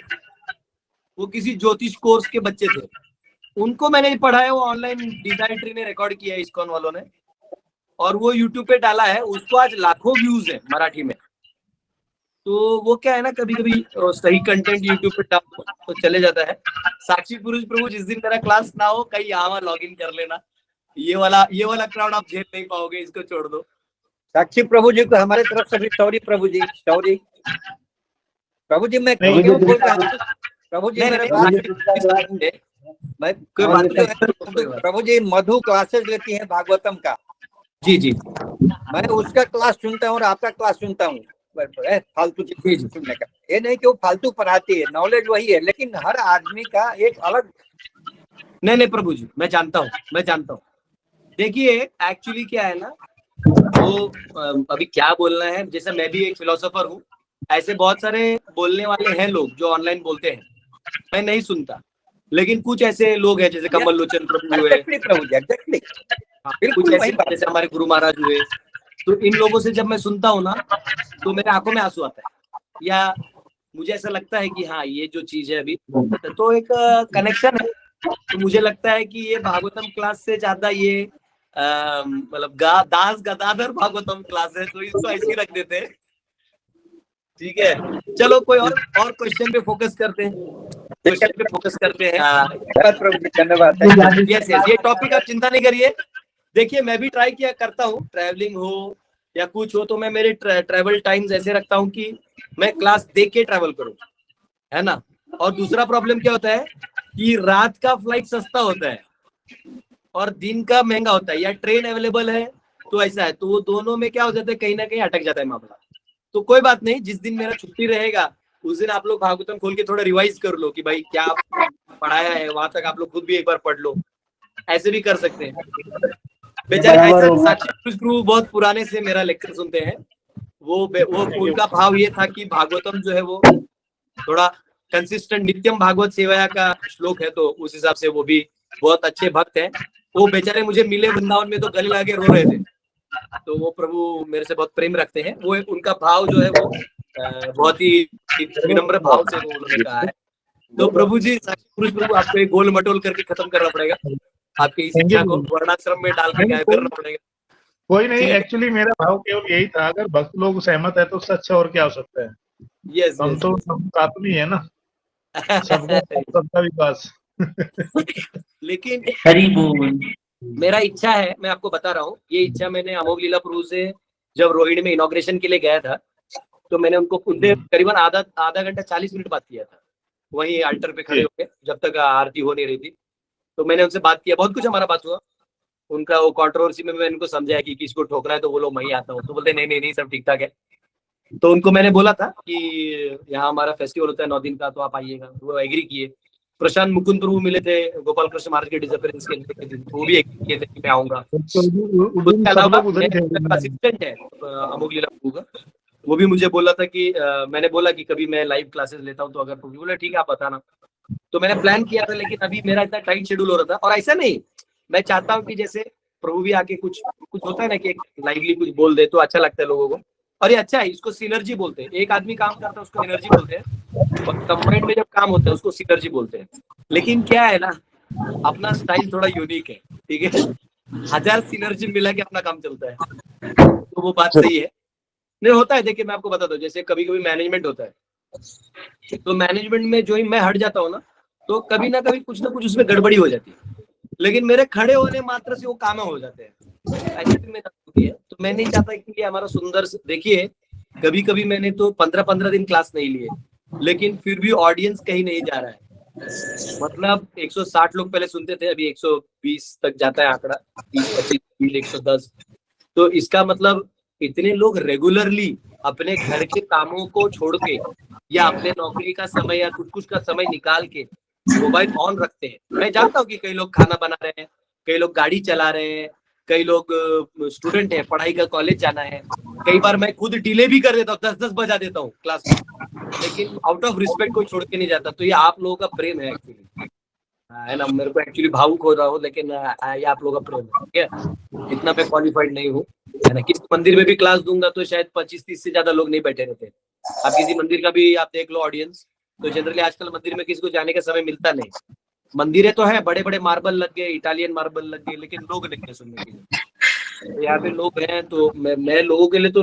वो किसी ज्योतिष कोर्स के बच्चे थे। उनको मैंने पढ़ाया, वो ऑनलाइन डिजाइनट्री ने रिकॉर्ड किया है इस्कॉन वालों ने, और वो यूट्यूब पे डाला है, उसको आज लाखों व्यूज है मराठी में। तो वो क्या है ना, कभी कभी सही कंटेंट यूट्यूब पे डालो तो चले जाता है। साक्षी पुरुष प्रभु, जिस दिन मेरा क्लास ना हो, कहीं यहाँ लॉग इन कर लेना। ये वाला क्राउड आप झेल नहीं पाओगे, इसको छोड़ दो। साक्षी प्रभु जी को हमारे तरफ से भी सॉरी प्रभु जी, सॉरी प्रभु जी। मैं क्यों बोल रहा हूँ प्रभु जी, भाई कोई बात नहीं, प्रभु जी मधु क्लासेस लेती है भागवतम का। जी जी, मैं उसका क्लास सुनता हूँ और आपका क्लास सुनता हूँ। फालतू चीज सुनने का ये नहीं कि वो फालतू पढ़ाती है, नॉलेज वही है, लेकिन हर आदमी का एक अलग। नहीं प्रभु जी, मैं जानता हूँ। देखिए एक्चुअली क्या है ना, वो अभी क्या बोलना है, जैसे मैं भी एक फिलोसोफर हूँ, ऐसे बहुत सारे बोलने वाले हैं लोग जो ऑनलाइन बोलते हैं, मैं नहीं सुनता। लेकिन कुछ ऐसे लोग हैं जैसे कमल लोचन प्रभु हुए, कुछ ऐसे जैसे हमारे गुरु महाराज हुए, तो इन लोगों से जब मैं सुनता हूँ ना तो मेरे आंखों में आंसू आता है, या मुझे ऐसा लगता है कि हाँ ये जो चीज है अभी तो एक कनेक्शन है। तो मुझे लगता है कि ये भागवतम क्लास से ज्यादा ये मतलब दास गदाधर भागवतम क्लास है, तो इसको ऐसे ही रख देते हैं। ठीक है, चलो कोई और क्वेश्चन पे फोकस करते हैं। धन्यवाद। यस ये टॉपिक आप चिंता नहीं करिए। देखिए मैं भी ट्राई किया करता हूँ, ट्रैवलिंग हो या कुछ हो तो मैं मेरे ट्रैवल टाइम्स ऐसे रखता हूँ कि मैं क्लास देख के ट्रैवल करूँ, है ना। और दूसरा प्रॉब्लम क्या होता है कि रात का फ्लाइट सस्ता होता है और दिन का महंगा होता है, या ट्रेन अवेलेबल है तो ऐसा है, तो वो दोनों में क्या हो जाता है, कहीं ना कहीं अटक जाता है मामला। तो कोई बात नहीं, जिस दिन मेरा छुट्टी रहेगा उस दिन आप लोग भागवतम खोल के थोड़ा रिवाइज कर लो कि भाई क्या पढ़ाया है, वहां तक आप लोग खुद भी एक बार पढ़ लो, ऐसे भी कर सकते हैं। बेचारे ऐसा साक्षी गुरु बहुत पुराने से मेरा लेक्चर सुनते हैं, वो उनका भाव ये था कि भागवतम जो है वो थोड़ा कंसिस्टेंट, नित्यम भागवत सेवाया का श्लोक है, तो उस हिसाब से वो भी बहुत अच्छे भक्त हैं। वो बेचारे मुझे मिले वृंदावन में तो गले लागे रो रहे थे, तो वो प्रभु मेरे से बहुत प्रेम रखते हैं। वो उनका भाव जो है वो बहुत ही विनम्र भाव से वो उन्होंने कहा है। तो प्रभु जी, साक्षी पुरुष प्रभु, आपको एक गोल मटोल करके खत्म करना पड़ेगा, आपके इस शिक्षा को वर्णाश्रम में डाल के गायब करना पड़ेगा। कोई नहीं, एक्चुअली मेरा भाव केवल यही था, अगर भक्त लोग सहमत है तो उससे अच्छा और क्या हो सकता है। यस, हम तो साथ में है ना, सबका विकास। लेकिन मेरा इच्छा है, मैं आपको बता रहा हूँ, ये इच्छा मैंने अमोघ लीला प्रभु से जब रोहिणी में इनॉग्रेशन के लिए गया था, तो मैंने उनको करीबन आधा घंटा 40 मिनट बात किया था, वहीं अल्टर पे खड़े होकर, जब तक आरती हो नहीं रही थी। तो मैंने उनसे बात किया, बहुत कुछ हमारा बात हुआ। उनका वो कंट्रोवर्सी में मैंने उनको समझाया कि किसको ठोकना है, तो वो लोग मैं ही आता हूँ, तो बोलते नहीं सब ठीक ठाक है। तो उनको मैंने बोला था कि यहाँ हमारा फेस्टिवल होता है 9 दिन का, तो आप आइएगा, वो एग्री किए। प्रशांत मुकुंद प्रभु मिले थे गोपाल कृष्ण महाराज के डिसअपीयरेंस के दिन, वो भी एग्री किए थे कि मैं आऊंगा। उसके अलावा असिस्टेंट है अमोघ लीला प्रभु का, वो भी मुझे बोला था कि मैंने बोला कि कभी मैं लाइव क्लासेस लेता हूँ, तो अगर प्रभु बोले ठीक है आप बताना। तो मैंने प्लान किया था, लेकिन अभी मेरा इतना टाइट शेड्यूल हो रहा था। और ऐसा नहीं, मैं चाहता हूँ कि जैसे प्रभु भी आके कुछ होता है ना कि लाइवली कुछ बोल दे तो अच्छा लगता है लोगों को, और ये अच्छा है, इसको सिनर्जी बोलते हैं। एक आदमी काम करता है उसको एनर्जी बोलते हैं, और कंबाइंड में जब काम होता है उसको सिनर्जी बोलते हैं। लेकिन क्या है ना, अपना स्टाइल थोड़ा यूनिक है, ठीक है, 1000 सिनर्जी मिला के अपना काम चलता है, तो वो बात सही है। नहीं होता है, देखिए मैं आपको बता दूं, जैसे कभी कभी मैनेजमेंट होता है, तो मैनेजमेंट में जो ही मैं हट जाता हूँ ना, तो कभी ना कभी कुछ ना कुछ उसमें गड़बड़ी हो जाती है, लेकिन मेरे खड़े होने मात्र से वो काम हो जाते हैं। ऐसी भी मेहनत होती है, तो मैं नहीं चाहता कि ये हमारा सुंदर, देखिए कभी कभी मैंने तो 15-15 दिन क्लास नहीं लिए, लेकिन फिर भी ऑडियंस कहीं नहीं जा रहा है। मतलब 160 लोग पहले सुनते थे, अभी 120 तक जाता है आंकड़ा, 20-25 110। तो इसका मतलब इतने लोग रेगुलरली अपने घर के कामों को छोड़ के या अपने नौकरी का समय या कुछ का समय निकाल के मोबाइल ऑन रखते हैं। मैं जानता हूँ कि कई लोग खाना बना रहे हैं, कई लोग गाड़ी चला रहे हैं, कई लोग स्टूडेंट हैं, पढ़ाई का कॉलेज जाना है। कई बार मैं खुद डिले भी कर देता हूँ, 10-10 बजा देता हूँ क्लास में, लेकिन आउट ऑफ रिस्पेक्ट कोई छोड़ के नहीं जाता। तो ये आप लोगों का प्रेम है एक्चुअली, है ना। मेरे को एक्चुअली भावुक हो रहा हूँ, लेकिन ये आप लोगों का प्रेम है, ठीक है। इतना मैं क्वालिफाइड नहीं हूँ, है ना। किसी मंदिर में भी क्लास दूंगा तो शायद 25-30 से ज्यादा लोग नहीं बैठे रहते। आप किसी मंदिर का भी आप देख लो ऑडियंस, तो जनरली आजकल मंदिर में किसी को जाने का समय मिलता नहीं। मंदिरें तो है, बड़े बड़े मार्बल लग गए, इटालियन मार्बल लग गए, लेकिन लोग नहीं है सुनने के लिए। तो यहाँ पे लोग हैं, तो मैं लोगों के लिए तो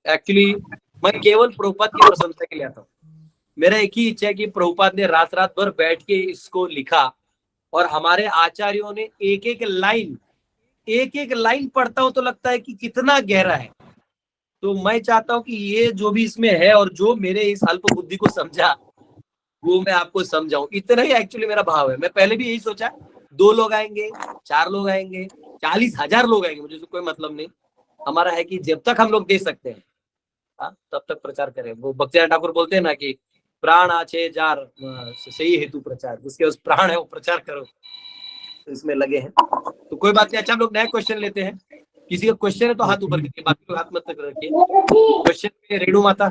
एक्चुअली मैं केवल प्रभुपाद की प्रशंसा के लिए आता हूँ। मेरा एक ही इच्छा है कि प्रभुपाद ने रात भर बैठ के इसको लिखा, और हमारे आचार्यों ने एक एक लाइन पढ़ता हूं तो लगता है कि कितना गहरा है। तो मैं चाहता हूं कि ये जो भी इसमें है, और जो मेरे इस अल्प बुद्धि को समझा, वो मैं आपको समझाऊं, इतना ही एक्चुअली मेरा भाव है। मैं पहले भी यही सोचा 2 लोग आएंगे, 4 लोग आएंगे, 40,000 लोग आएंगे, मुझे कोई मतलब नहीं। हमारा है कि जब तक हम लोग दे सकते हैं तब तक प्रचार करें। वो बख्तियार ठाकुर बोलते हैं ना कि प्राण आछे जार सही हेतु प्रचार, जिसके उस प्राण है वो प्रचार करो, तो इसमें लगे हैं। तो कोई बात नहीं। अच्छा, हम लोग नया क्वेश्चन लेते हैं। किसी का क्वेश्चन है तो हाथ ऊपर करके, बाकी लोग हाथ मत रखिए। क्वेश्चन में रेणु माता।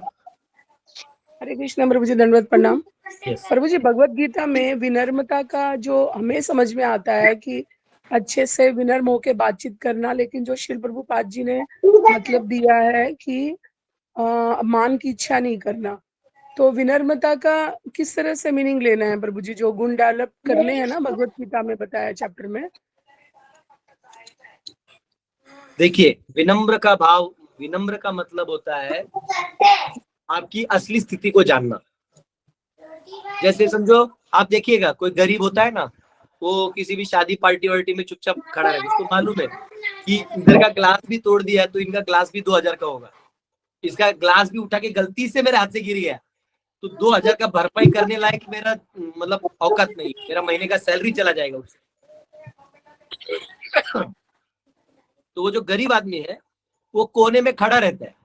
हरे कृष्ण प्रभु जी, दंडवत प्रणाम। Yes. प्रभु जी, भगवत गीता में विनम्रता का जो हमें समझ में आता है कि अच्छे से विनम्र होके बातचीत करना, लेकिन जो श्री प्रभुपाद जी ने मतलब दिया है कि मान की इच्छा नहीं करना, तो विनम्रता का किस तरह से मीनिंग लेना है प्रभु जी? जो गुण डेवलप करने हैं ना भगवत गीता में बताया चैप्टर में। देखिए, विनम्र का भाव, विनम्र का मतलब होता है आपकी असली स्थिति को जानना। जैसे समझो, आप देखिएगा कोई गरीब होता है ना, वो किसी भी शादी पार्टी वार्टी में चुपचाप खड़ा है, उसको मालूम है कि इधर का ग्लास भी तोड़ दिया तो इनका ग्लास भी 2000 का होगा, इसका ग्लास भी उठा के गलती से मेरे हाथ से गिर गया तो 2000 का भरपाई करने लायक मेरा मतलब औकात नहीं, मेरा महीने का सैलरी चला जाएगा उससे। तो वो जो गरीब आदमी है वो कोने में खड़ा रहता है,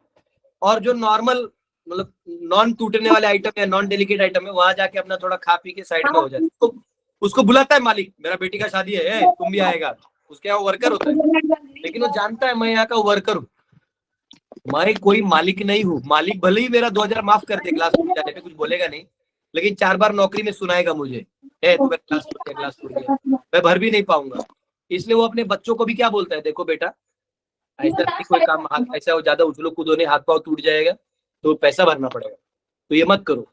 और जो नॉर्मल मतलब नॉन टूटने वाले आइटम है, नॉन डेलिकेट आइटम है, वहां जाके अपना थोड़ा खा पी के साइड में हो जाता है। तो उसको बुलाता है मालिक, मेरा बेटी का शादी है, तुम भी आएगा। उसके यहाँ वर्कर होता है, लेकिन वो जानता है मैं यहाँ का वर्कर हूँ, मैं कोई मालिक नहीं हूँ। मालिक भले ही मेरा 2000 माफ कर दे ग्लास टूट जाने पे, कुछ बोलेगा नहीं, लेकिन 4 बार नौकरी में सुनाएगा मुझे, तू ग्लास टूट गया, मैं भर भी नहीं पाऊंगा। इसलिए वो अपने बच्चों को भी क्या बोलता है, देखो बेटा ऐसा नहीं कोई काम, हाथ ऐसा हो ज्यादा उछलो कूदो नहीं, हाथ पाँव टूट जाएगा तो पैसा भरना पड़ेगा, तो ये मत करो।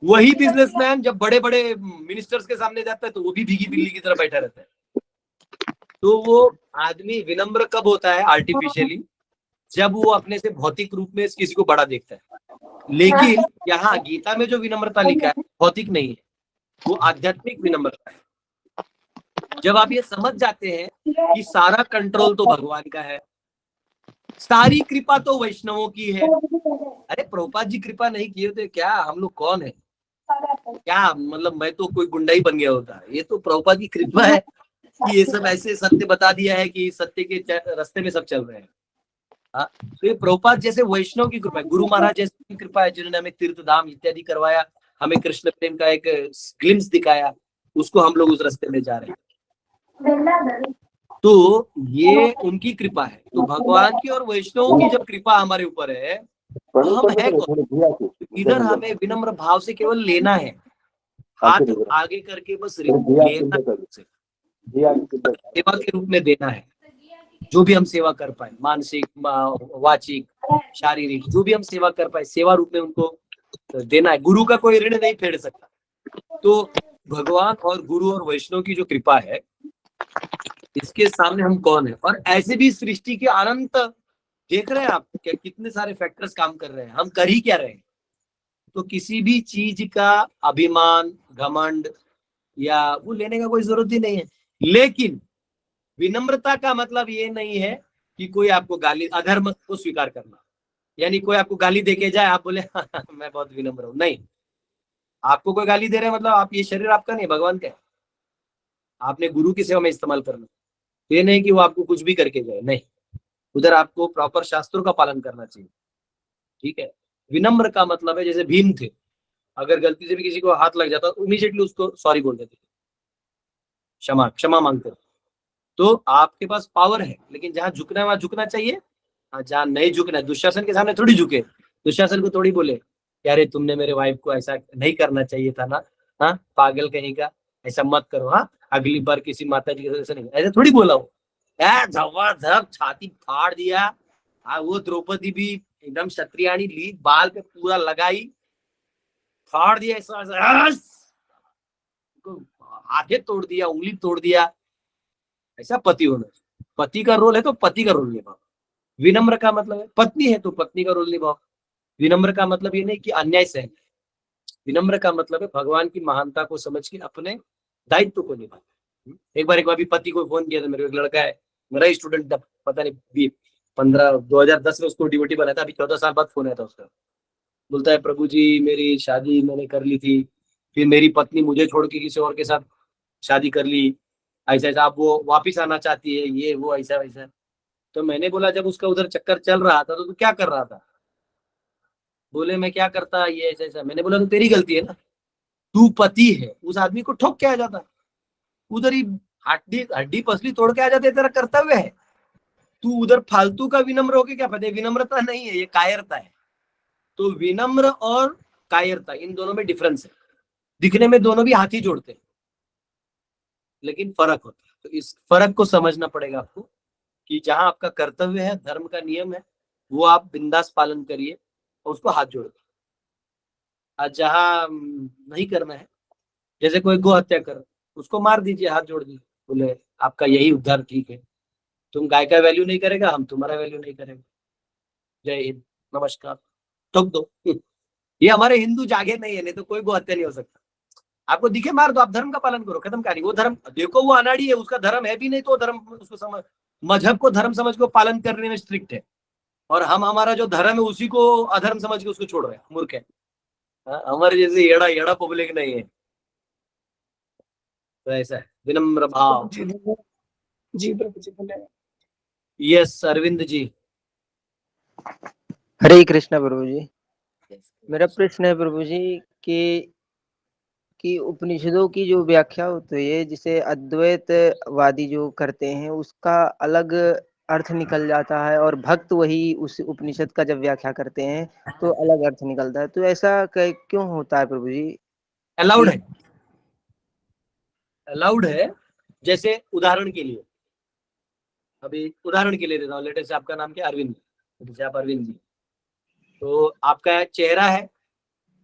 वही बिजनेसमैन जब बड़े बड़े मिनिस्टर्स के सामने जाता है तो वो भी भीगी बिल्ली की तरह बैठा रहता है। तो वो आदमी विनम्र कब होता है? आर्टिफिशियली, जब वो अपने से भौतिक रूप में किसी को बड़ा देखता है। लेकिन यहाँ गीता में जो विनम्रता लिखा है भौतिक नहीं है, वो आध्यात्मिक विनम्रता है। जब आप ये समझ जाते हैं कि सारा कंट्रोल तो भगवान का है, सारी कृपा तो वैष्णवों की है। अरे प्रभुपाद जी कृपा नहीं किए तो क्या हम लोग कौन है? क्या मतलब मैं तो कोई गुंडा ही बन गया होता। ये तो प्रभुपाद की कृपा है कि ये सब ऐसे सत्य बता दिया है कि सत्य के रास्ते में सब चल रहे हैं। हाँ, तो ये प्रभुपाद जैसे वैष्णव की कृपा है, गुरु महाराज जैसी कृपा है, जिन्होंने हमें तीर्थ धाम इत्यादि करवाया, हमें कृष्ण प्रेम का एक ग्लिम्स दिखाया, उसको हम लोग उस रास्ते में जा रहे हैं। तो ये उनकी कृपा है। तो भगवान की और वैष्णवों की जब कृपा हमारे ऊपर है तो हम है कौन? इधर हमें विनम्र भाव से केवल लेना है, हाथ आगे करके बस लेना, सेवा के रूप में देना है। जो भी हम सेवा कर पाए, मानसिक, वाचिक, शारीरिक, जो भी हम सेवा कर पाए, सेवा रूप में उनको देना है। गुरु का कोई ऋण नहीं फेड़ सकता। तो भगवान और गुरु और वैष्णव की जो कृपा है, इसके सामने हम कौन है? और ऐसे भी सृष्टि के अनंत देख रहे हैं आप, क्या कितने सारे फैक्टर्स काम कर रहे हैं, हम कर ही क्या रहे हैं? तो किसी भी चीज का अभिमान, घमंड या वो लेने का कोई जरूरत ही नहीं है। लेकिन विनम्रता का मतलब ये नहीं है कि कोई आपको गाली, अधर्म को स्वीकार करना, यानी कोई आपको गाली देके जाए आप बोले मैं बहुत विनम्र हूं। नहीं, आपको कोई गाली दे रहे हैं मतलब आप, ये शरीर आपका नहीं, भगवान का है, आपने गुरु की सेवा में इस्तेमाल करना। ये नहीं कि वो आपको कुछ भी करके जाए, नहीं, उधर आपको प्रॉपर शास्त्रों का पालन करना चाहिए। ठीक है, विनम्र का मतलब है जैसे भीम थे, अगर गलती से भी किसी को हाथ लग जाता इमीडिएटली उसको सॉरी बोल देते, क्षमा मांगते। तो आपके पास पावर है, लेकिन जहां झुकना है वहां झुकना चाहिए, जहां नहीं झुकना है। दुशासन के सामने थोड़ी झुके, दुशासन को थोड़ी बोले अरे तुमने मेरे वाइफ को ऐसा नहीं करना चाहिए था ना, हाँ पागल कहीं का, ऐसा मत करो, हाँ अगली बार किसी माता जी के ऐसा नहीं, ऐसे थोड़ी बोला हो। जबरदस्त छाती फाड़ दिया। वो द्रौपदी भी एकदम क्षत्रियाणी ली, बाल पे पूरा लगाई, फाड़ दिया ऐसा, हाथे तोड़ दिया, उंगली तोड़ दिया। ऐसा पति होना, पति का रोल है तो पति का रोल निभाओ। विनम्र का मतलब है पत्नी है तो पत्नी का रोल निभाओ। विनम्र का मतलब ये नहीं कि अन्याय सहन, विनम्र का मतलब है भगवान की महानता को समझ के अपने दायित्व को निभाए। एक बार भी पति को फोन किया था, मेरे एक लड़का है, मेरा स्टूडेंट, पता नहीं 2010 में उसको डिवोटी बनाया था, अभी 14 साल बाद फोन आया था उसका। बोलता है प्रभु जी मेरी शादी मैंने कर ली थी, फिर मेरी पत्नी मुझे छोड़ के किसी और के साथ शादी कर ली, ऐसा ऐसा, अब वो वापिस आना चाहती है, ये वो ऐसा वैसा। तो मैंने बोला जब उसका उधर चक्कर चल रहा था तो तू क्या कर रहा था? बोले मैं क्या करता, ये ऐसा ऐसा। मैंने बोला तो तेरी गलती है ना, तू पति है, उस आदमी को ठोक के आ जाता, उधर ही हड्डी हड्डी पसली तोड़ के आ जाते, तेरा कर्तव्य है। तू उधर फालतू का विनम्र होके क्या फायदा? विनम्रता नहीं है, ये कायरता है। तो विनम्र और कायरता, इन दोनों में डिफरेंस है। दिखने में दोनों भी हाथी जोड़ते हैं, लेकिन फर्क होता है। तो इस फर्क को समझना पड़ेगा आपको कि जहां आपका कर्तव्य है, धर्म का नियम है, वो आप बिंदास पालन करिए और उसको हाथ जोड़ दो। आज जहां नहीं करना है, जैसे कोई गो हत्या कर, उसको मार दीजिए, हाथ जोड़ दीजिए, बोले आपका यही उद्धार ठीक है। तुम गाय का वैल्यू नहीं करेगा, हम तुम्हारा वैल्यू नहीं करेंगे। जय हिंद, नमस्कार, ठोक दो। ये हमारे हिंदू जागे नहीं है, नहीं तो कोई गो हत्या नहीं हो सकता। आपको दिखे मार दो, आप धर्म का पालन करो, खत्म कहानी। वो धर्म देखो, वो अनाड़ी है, उसका धर्म है भी नहीं, तो धर्म उसको समझ, मजहब को धर्म समझ को पालन करने में स्ट्रिक्ट है, और हम हमारा जो धर्म है उसी को अधर्म समझ के उसको छोड़ रहे हैं, मूर्ख है। हमारे जैसे येड़ा येड़ा पब्लिक नहीं है। तो ऐसा है, विनम्र भाव। जी प्रभु जी, धन्यवाद। यस अरविंद जी। हरे कृष्णा प्रभु जी। मेरा प्रश्न है प्रभु जी कि उपनिषदों की जो व्याख्या होती है, जिसे अद्वैतवादी जो करते हैं, उसका अलग अर्थ निकल जाता है, और भक्त वही उस उपनिषद का जब व्याख्या करते हैं तो अलग अर्थ निकलता है। तो ऐसा क्यों होता है प्रभु जी? अलाउड है, अलाउड है। जैसे उदाहरण के लिए, अभी उदाहरण के लिए देता हूँ, लेटेस्ट आपका नाम क्या? अरविंद। जैसे आप अरविंद जी, तो आपका चेहरा है,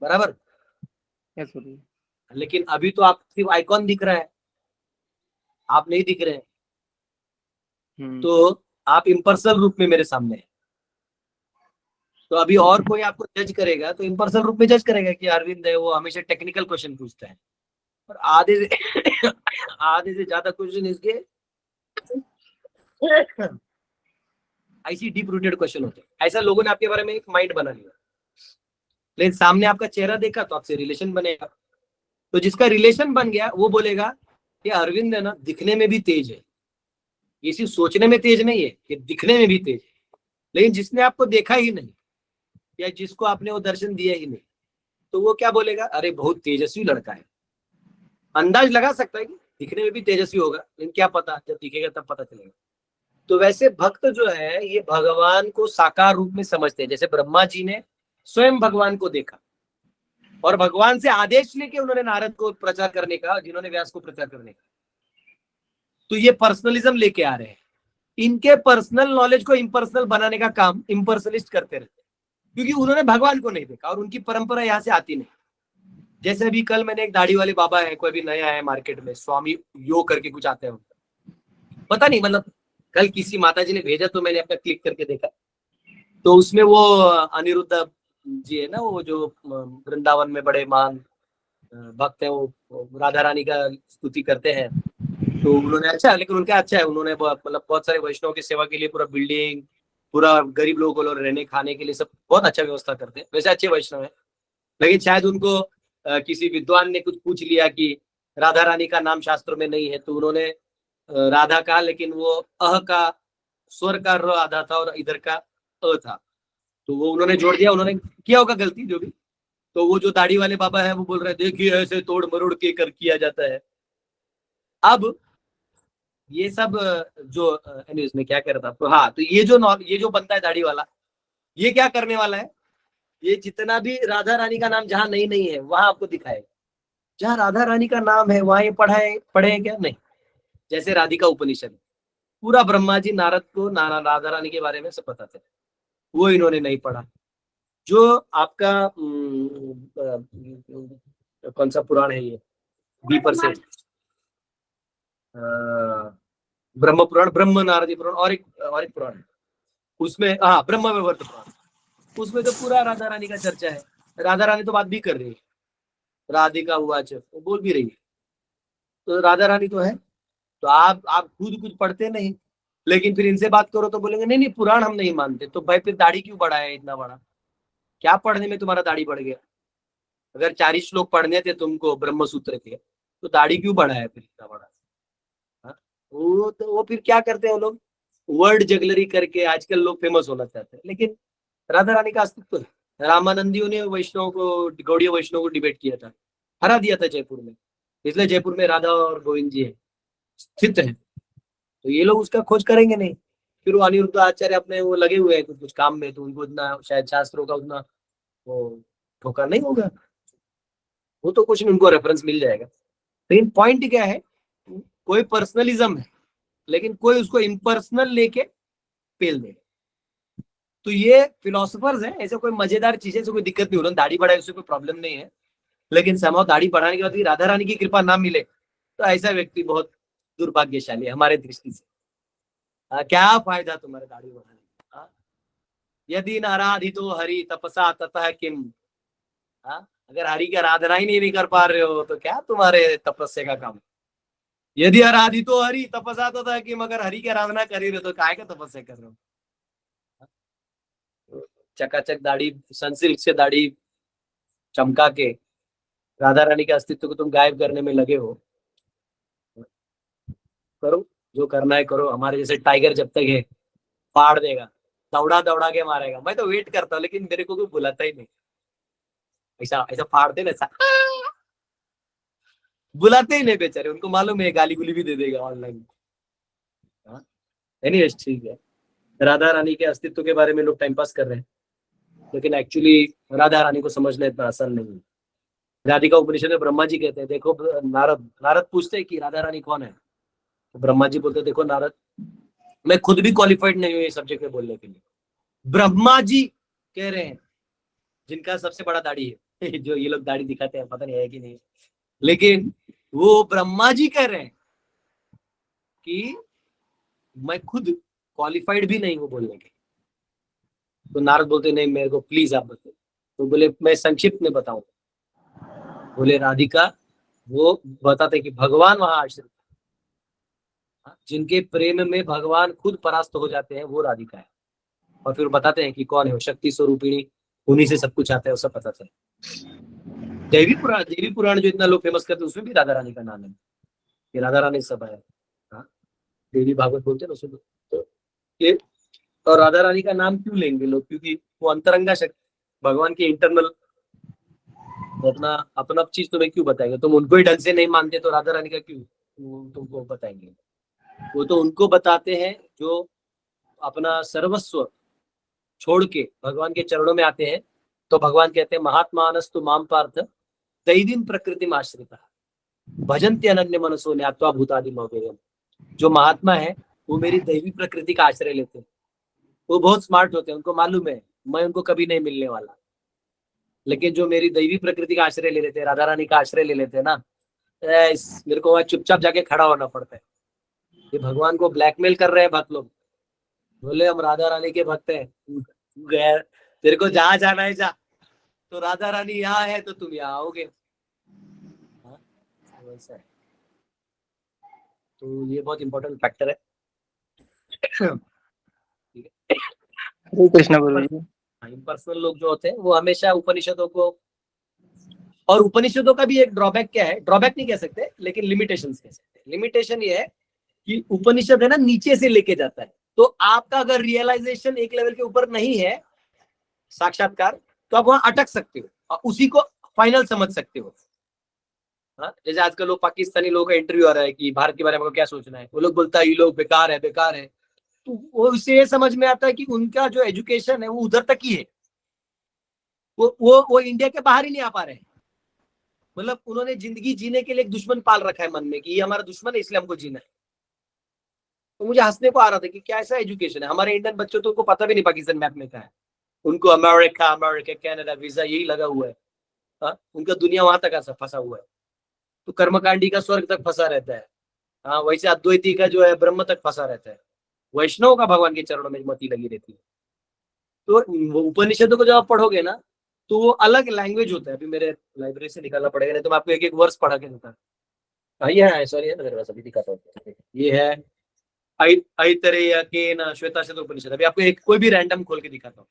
बराबर? यस प्रभु जी। लेकिन अभी तो आप सिर्फ आइकॉन दिख रहा है, आप नहीं दिख रहे हैं, तो आप इम्पर्सनल रूप में मेरे सामने हैं। तो अभी और कोई आपको जज करेगा तो इम्पर्सनल रूप में जज करेगा कि अरविंद है, वो हमेशा टेक्निकल क्वेश्चन पूछता है, और आधे से ज्यादा क्वेश्चन इसके ऐसी डीप रूटेड क्वेश्चन होते हैं। ऐसा लोगों ने आपके बारे में एक माइंड बना लिया, लेकिन सामने आपका चेहरा देखा तो आपसे रिलेशन बनेगा। तो जिसका रिलेशन बन गया वो बोलेगा कि अरविंद है ना, दिखने में भी तेज है, ये सिर्फ सोचने में तेज नहीं है, ये दिखने में भी तेज है। लेकिन जिसने आपको देखा ही नहीं, या जिसको आपने वो दर्शन दिया ही नहीं, तो वो क्या बोलेगा? अरे बहुत तेजस्वी लड़का है। अंदाज लगा सकता है कि दिखने में भी तेजस्वी होगा, लेकिन क्या पता, जब दिखेगा तब पता चलेगा। तो वैसे भक्त जो है, ये भगवान को साकार रूप में समझते हैं। जैसे ब्रह्मा जी ने स्वयं भगवान को देखा, और भगवान से आदेश लेके उन्होंने नारद को प्रचार करने का, जिन्होंने व्यास को प्रचार करने का। तो ये पर्सनलिज्म लेके आ रहे हैं। इनके पर्सनल नॉलेज को इम्पर्सनल बनाने का काम इम्पर्सनलिस्ट करते रहते हैं, क्योंकि उन्होंने भगवान को नहीं देखा, और उनकी परंपरा यहाँ से आती नहीं। जैसे अभी कल मैंने एक दाढ़ी वाले बाबा है, कोई भी नया है मार्केट में, स्वामी योग करके कुछ आते हैं, पता नहीं, मतलब कल किसी माता जी ने भेजा तो मैंने अपना क्लिक करके देखा, तो उसमें वो अनिरुद्ध जी है ना, वो जो वृंदावन में बड़े महान भक्त हैं, वो राधा रानी का स्तुति करते हैं। तो उन्होंने अच्छा, लेकिन उनका अच्छा है, उन्होंने मतलब बहुत सारे वैष्णव की सेवा के लिए पूरा बिल्डिंग, पूरा गरीब लोगों को रहने खाने के लिए सब बहुत अच्छा व्यवस्था करते हैं। वैसे अच्छे वैष्णव है, लेकिन शायद उनको किसी विद्वान ने कुछ पूछ लिया कि राधा रानी का नाम शास्त्र में नहीं है, तो उन्होंने राधा का, लेकिन वो अह का, स्वर का र आधा था और इधर का अ था, तो वो उन्होंने जोड़ दिया। उन्होंने किया होगा गलती जो भी। तो वो जो दाढ़ी वाले बाबा है वो बोल रहे हैं, देखिए ऐसे तोड़ मरोड़ के कर किया जाता है। अब ये सब जो इसमें क्या कर रहा था, तो हाँ, तो ये जो बनता है दाढ़ी वाला, ये क्या करने वाला है, ये जितना भी राधा रानी का नाम जहां नहीं है वहां आपको दिखाएगा। जहां राधा रानी का नाम है वहां ये पढ़े क्या? नहीं। जैसे राधिका उपनिषद, पूरा ब्रह्मा जी नारद को राधा रानी के बारे में सब पता था, वो इन्होंने नहीं पढ़ा। जो आपका कौन सा पुराण है ये, B% ब्रह्म पुराण, ब्रह्म नारदी पुराण, और एक पुराण है उसमें, हाँ, ब्रह्म वैवर्त पुराण, उसमें तो पूरा राधा रानी का चर्चा है। राधा रानी तो बात भी कर रही है, राधिका उवाच, वो बोल भी रही है, तो राधा रानी तो है। तो आप खुद कुछ पढ़ते नहीं, लेकिन फिर इनसे बात करो तो बोलेंगे नहीं पुराण हम नहीं मानते। तो भाई फिर दाढ़ी क्यों बढ़ा है इतना बड़ा? क्या पढ़ने में तुम्हारा दाढ़ी बढ़ गया? अगर 40 श्लोक पढ़ने थे तुमको ब्रह्म सूत्र के, तो दाढ़ी क्यों बढ़ाया फिर इतना बड़ा? हाँ? वो फिर क्या करते हैं वो लोग, वर्ड जगलरी करके आजकल लोग फेमस होना चाहते हैं। लेकिन राधा रानी का अस्तित्व है। रामानंदियों ने वैष्णव को, गौड़ीय वैष्णव को डिबेट किया था, हरा दिया था जयपुर में, इसलिए जयपुर में राधा और गोविंद जी स्थित है। तो ये लोग उसका खोज करेंगे नहीं। फिर वो अनिरुद्ध आचार्य अपने वो लगे हुए हैं कुछ काम में, तो उनको इतना शायद शास्त्रों का उतना वो ठोकर नहीं होगा, वो तो कुछ उनको रेफरेंस मिल जाएगा। लेकिन पॉइंट क्या है, कोई पर्सनलिज्म है लेकिन कोई उसको इम्पर्सनल लेके पेल दे। तो ये फिलोसोफर्स हैं, ऐसे कोई मजेदार चीजें से कोई दिक्कत नहीं हो रही, दाढ़ी बढ़ाए उससे कोई प्रॉब्लम नहीं है। लेकिन समाव दाढ़ी बढ़ाने के बाद भी राधा रानी की कृपा ना मिले तो ऐसा व्यक्ति बहुत दुर्भाग्यशाली है हमारे दृष्टि से। क्या फायदा तुम्हारे दाढ़ी बढ़ाने का? यदि न आराधितो हरि तपसा ततः किम। अगर हरि की आराधना ही नहीं कर पा रहे हो तो क्या तुम्हारे तपस्या का काम? यदि आराधितो हरि तपसा ततः किम, अगर हरि की आराधना कर ही रहे हो तो काय का तपस्या कर रहे हो? चकाचक दाढ़ी, सनसिल्क से दाढ़ी चमका के राधा रानी के अस्तित्व को तुम गायब करने में लगे हो। करो जो करना है करो। हमारे जैसे टाइगर जब तक है फाड़ देगा, दौड़ा दौड़ा के मारेगा। मैं तो वेट करता हूँ लेकिन मेरे को कोई बुलाता ही नहीं। ऐसा ऐसा फाड़ते ना, ऐसा बुलाते ही नहीं बेचारे, उनको मालूम है गाली गुली भी दे देगा ऑनलाइन। एनीवेज ठीक है, राधा रानी के अस्तित्व के बारे में लोग टाइम पास कर रहे हैं, लेकिन एक्चुअली राधा रानी को समझना इतना आसान नहीं है। राधिका उपनिषद में ब्रह्मा जी कहते हैं, देखो नारद पूछते हैं कि राधा रानी कौन है, तो ब्रह्मा जी बोलते देखो नारद, मैं खुद भी क्वालिफाइड नहीं हूँ ये सब्जेक्ट में बोलने के लिए। ब्रह्मा जी कह रहे हैं, जिनका सबसे बड़ा दाढ़ी है जो ये लोग दाढ़ी दिखाते हैं, पता नहीं है कि नहीं, लेकिन वो ब्रह्मा जी कह रहे हैं कि मैं खुद क्वालिफाइड भी नहीं हूँ बोलने के। तो नारद बोलते नहीं मेरे को प्लीज आप बताओ। तो बोले मैं संक्षिप्त में बताऊं। बोले राधिका, वो बताते कि भगवान वहां आश्रित, जिनके प्रेम में भगवान खुद परास्त हो जाते हैं वो राधिका है। और फिर बताते हैं कि कौन है वो, शक्ति स्वरूपिणी, उन्हीं से सब कुछ आता है, वो सब पता चले। देवी पुराण जो इतना लोग फेमस करते हैं उसमें भी राधा रानी का नाम है, कि राधा रानी सब है। देवी भागवत बोलते हैं उसमें तो ये। और राधा रानी का नाम क्यों लेंगे लोग? क्योंकि वो अंतरंगा शक्ति, भगवान की इंटरनल अपना चीज तुम्हें क्यों बताएंगे? तुम उनको ही ढंग से नहीं मानते तो राधा रानी का क्यों तुमको बताएंगे? वो तो उनको बताते हैं जो अपना सर्वस्व छोड़ के भगवान के चरणों में आते हैं। तो भगवान कहते हैं महात्मानस्तु माम पार्थ दैवीं प्रकृतिम आश्रिता भजन्ति अनन्य मनसो न्यात्वा भूतादिम अव्ययम्। जो महात्मा है वो मेरी दैवी प्रकृति का आश्रय लेते हैं। वो बहुत स्मार्ट होते हैं, उनको मालूम है मैं उनको कभी नहीं मिलने वाला। लेकिन जो मेरी दैवी प्रकृति का आश्रय ले लेते हैं, राधा रानी का आश्रय ले लेते हैं ना, मेरे को वहां चुपचाप जाके खड़ा होना पड़ता है। ये भगवान को ब्लैकमेल कर रहे हैं भक्त लोग। बोले हम राधा रानी के भक्त हैं, गया तेरे को जहां जाना है जा, तो राधा रानी यहाँ है तो तुम यहाँ आओगे। वैसा है। तो ये बहुत इंपॉर्टेंट फैक्टर है। हरे कृष्ण गुरु जी। पर्सनल लोग जो होते हैं वो हमेशा उपनिषदों को, और उपनिषदों का भी एक ड्रॉबैक क्या है, ड्रॉबैक नहीं कह सकते लेकिन लिमिटेशन कह सकते हैं। लिमिटेशन ये है कि उपनिषद है ना नीचे से लेके जाता है, तो आपका अगर रियलाइजेशन एक लेवल के ऊपर नहीं है, साक्षात्कार, तो आप वहां अटक सकते हो और उसी को फाइनल समझ सकते हो। जैसे आजकल लोग, पाकिस्तानी लोगों का इंटरव्यू आ रहा है कि भारत के बारे में क्या सोचना है, वो लोग बोलता है ये लोग बेकार है बेकार है। तो वो उससे ये समझ में आता है कि उनका जो एजुकेशन है वो उधर तक ही है, वो इंडिया के बाहर ही नहीं आ पा रहे हैं। मतलब उन्होंने जिंदगी जीने के लिए एक दुश्मन पाल रखा है मन में कि ये हमारा दुश्मन है इसलिए हमको जीना है। तो मुझे हंसने को आ रहा था कि क्या ऐसा एजुकेशन है। हमारे इंडियन बच्चों तो उनको पता भी नहीं पाकिस्तान मैप में क्या है, उनको अमेरिका कनाडा वीजा यही लगा हुआ है। उनका दुनिया वहां तक फंसा हुआ है। तो कर्मकांडी का स्वर्ग तक फंसा रहता है। वैसे अद्वैती का जो है ब्रह्म तक फंसा रहता है। वैष्णव का भगवान के चरणों में मति लगी रहती है। तो उपनिषदों को जब आप पढ़ोगे ना तो वो अलग लैंग्वेज होता है। अभी मेरे लाइब्रेरी से निकालना पड़ेगा, नहीं तो मैं आपको एक एक वर्स पढ़ा के देता। ये है, सॉरी है ना, मेरे पास अभी दिखाता हूँ। ये है ऐतरेय केन श्वेताश्वतर उपनिषद। अभी आपको एक कोई भी रैंडम खोल के दिखाता हूँ।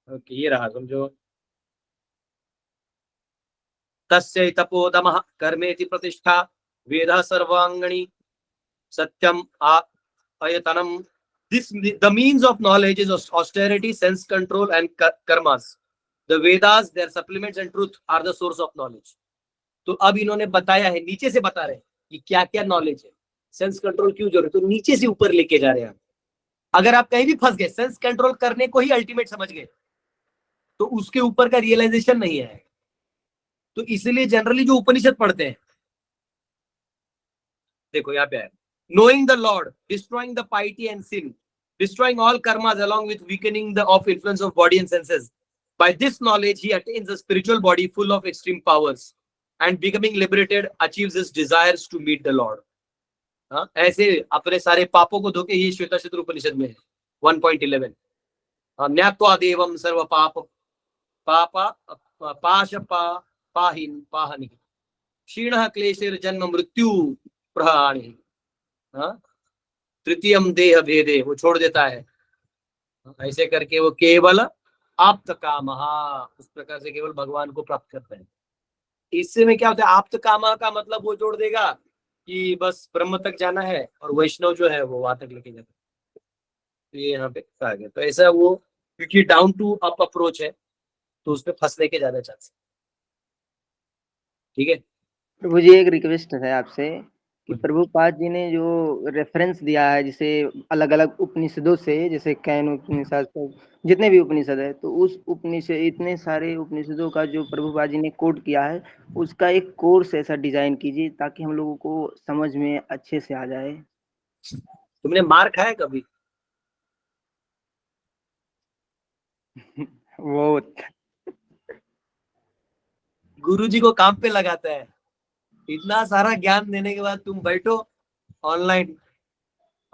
ओके, ये रहा, समझो तस्य तपोदमः कर्मेति प्रतिष्ठा वेदः सर्वांगणी सत्यम अयतनम. The means of knowledge is austerity, sense control and karmas. The Vedas, their supplements and truth are the source of knowledge. तो अब इन्होंने बताया है, नीचे से बता रहे हैं कि क्या क्या नॉलेज है, सेंस कंट्रोल क्यों जरूरत, तो नीचे से ऊपर लेके जा रहे हैं. अगर आप कहीं भी फंस गए, सेंस कंट्रोल करने को ही अल्टीमेट समझ गए, तो उसके ऊपर का रियलाइजेशन नहीं है. तो इसलिए जनरली जो उपनिषद पढ़ते हैं, देखो यहाँ पे है, knowing the Lord, destroying the piety and sin, destroying all karmas along with weakening the of influence of body and senses. By this knowledge, he attains a spiritual body full of extreme powers, and becoming liberated, achieves his desires to meet the Lord. हाँ, ऐसे अपने सारे पापों को धोके, ये श्वेताश्वतर उपनिषद में है 1.11. ज्ञात्वा देवम सर्व पाप पापा पाश पाहिन पाहनि क्षीणः क्लेशेर जन्म मृत्यु प्रहाणि. तृतीयम देह भेदे, वो छोड़ देता है. ऐसे करके वो केवल आप्त कामः, उस प्रकार से केवल भगवान को प्राप्त करते हैं. इससे में क्या होता है, आप्त कामः का मतलब वो जोड़ देगा कि बस ब्रह्म तक जाना है, और वैष्णव जो है वो वहां तक लेके जाता है. तो ये यहाँ पे कहा गया. तो ऐसा वो, क्योंकि डाउन टू अप अप्रोच है, तो उसमें फंसने के ज्यादा चांस. ठीक है प्रभु जी, एक रिक्वेस्ट है आपसे कि प्रभुपाद जी ने जो रेफरेंस दिया है, जैसे अलग अलग उपनिषदों से, जैसे कैन उपनिषद, जितने भी उपनिषद है, तो उस उपनिषद, इतने सारे उपनिषदों का जो प्रभुपाद जी ने कोट किया है, उसका एक कोर्स ऐसा डिजाइन कीजिए ताकि हम लोगों को समझ में अच्छे से आ जाए. तुमने मार खाया कभी? वो गुरुजी को काम पे लगाता है, इतना सारा ज्ञान देने के बाद तुम बैठो ऑनलाइन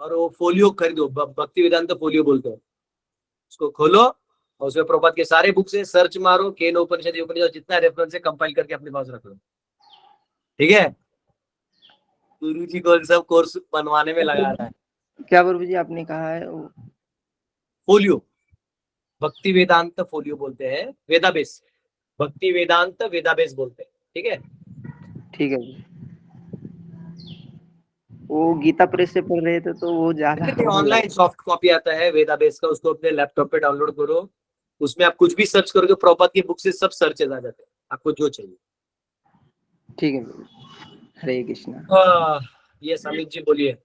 और वो फोलियो खरीदो, भक्ति वेदांत फोलियो बोलते हैं, उसको खोलो और उसमें प्रभुपाद के सारे बुक से सर्च मारो, केन उपनिषद जितना रेफरेंस है कंपाइल करके अपने पास रख लो. ठीक है, गुरुजी को सब कोर्स बनवाने में लगा रहा है. क्या प्रभु जी आपने कहा है? फोलियो, भक्ति वेदांत फोलियो बोलते हैं, वेदाबेस, भक्ति वेदांत वेदाबेस बोलते हैं. ठीक है, ठीक है. वो गीता प्रेस से पढ़ रहे थे तो वो ज्यादा ऑनलाइन सॉफ्ट कॉपी आता है वेदाबेस का, उसको अपने लैपटॉप पे डाउनलोड करो, उसमें आप कुछ भी सर्च करोगे, प्रभुपाद की बुक से सब सर्चेज आ जाते हैं, आपको जो चाहिए. ठीक है, हरे कृष्णा. ये अमित जी बोलिए,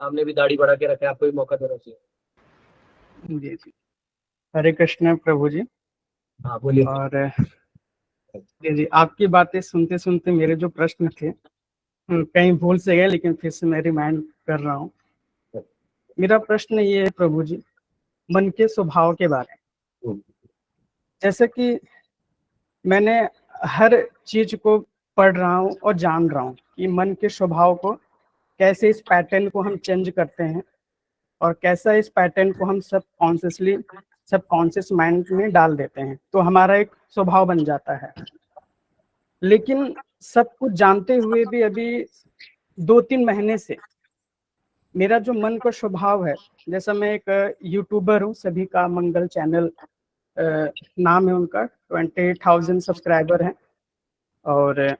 आपने भी दाढ़ी बढ़ा के रखा है, आपको भी मौका देना चाहिए. जी जी, हरे कृष्ण प्रभु जी. हाँ बोलिए. और जी जी, आपकी बातें सुनते सुनते मेरे जो प्रश्न थे कहीं भूल से गए, लेकिन फिर से मैं रिमाइंड कर रहा हूँ. मेरा प्रश्न ये है प्रभु जी, मन के स्वभाव के बारे में. जैसे कि मैंने हर चीज को पढ़ रहा हूँ और जान रहा हूँ कि मन के स्वभाव को कैसे, इस पैटर्न को हम चेंज करते हैं और कैसा इस पैटर्न को हम सबकॉन्शियस माइंड में डाल देते हैं, तो हमारा एक स्वभाव बन जाता है. लेकिन सब कुछ जानते हुए भी अभी 2-3 महीने से मेरा जो मन का स्वभाव है, जैसा मैं एक यूट्यूबर हूँ, सभी का मंगल चैनल नाम है उनका, 20,000 सब्सक्राइबर हैं, और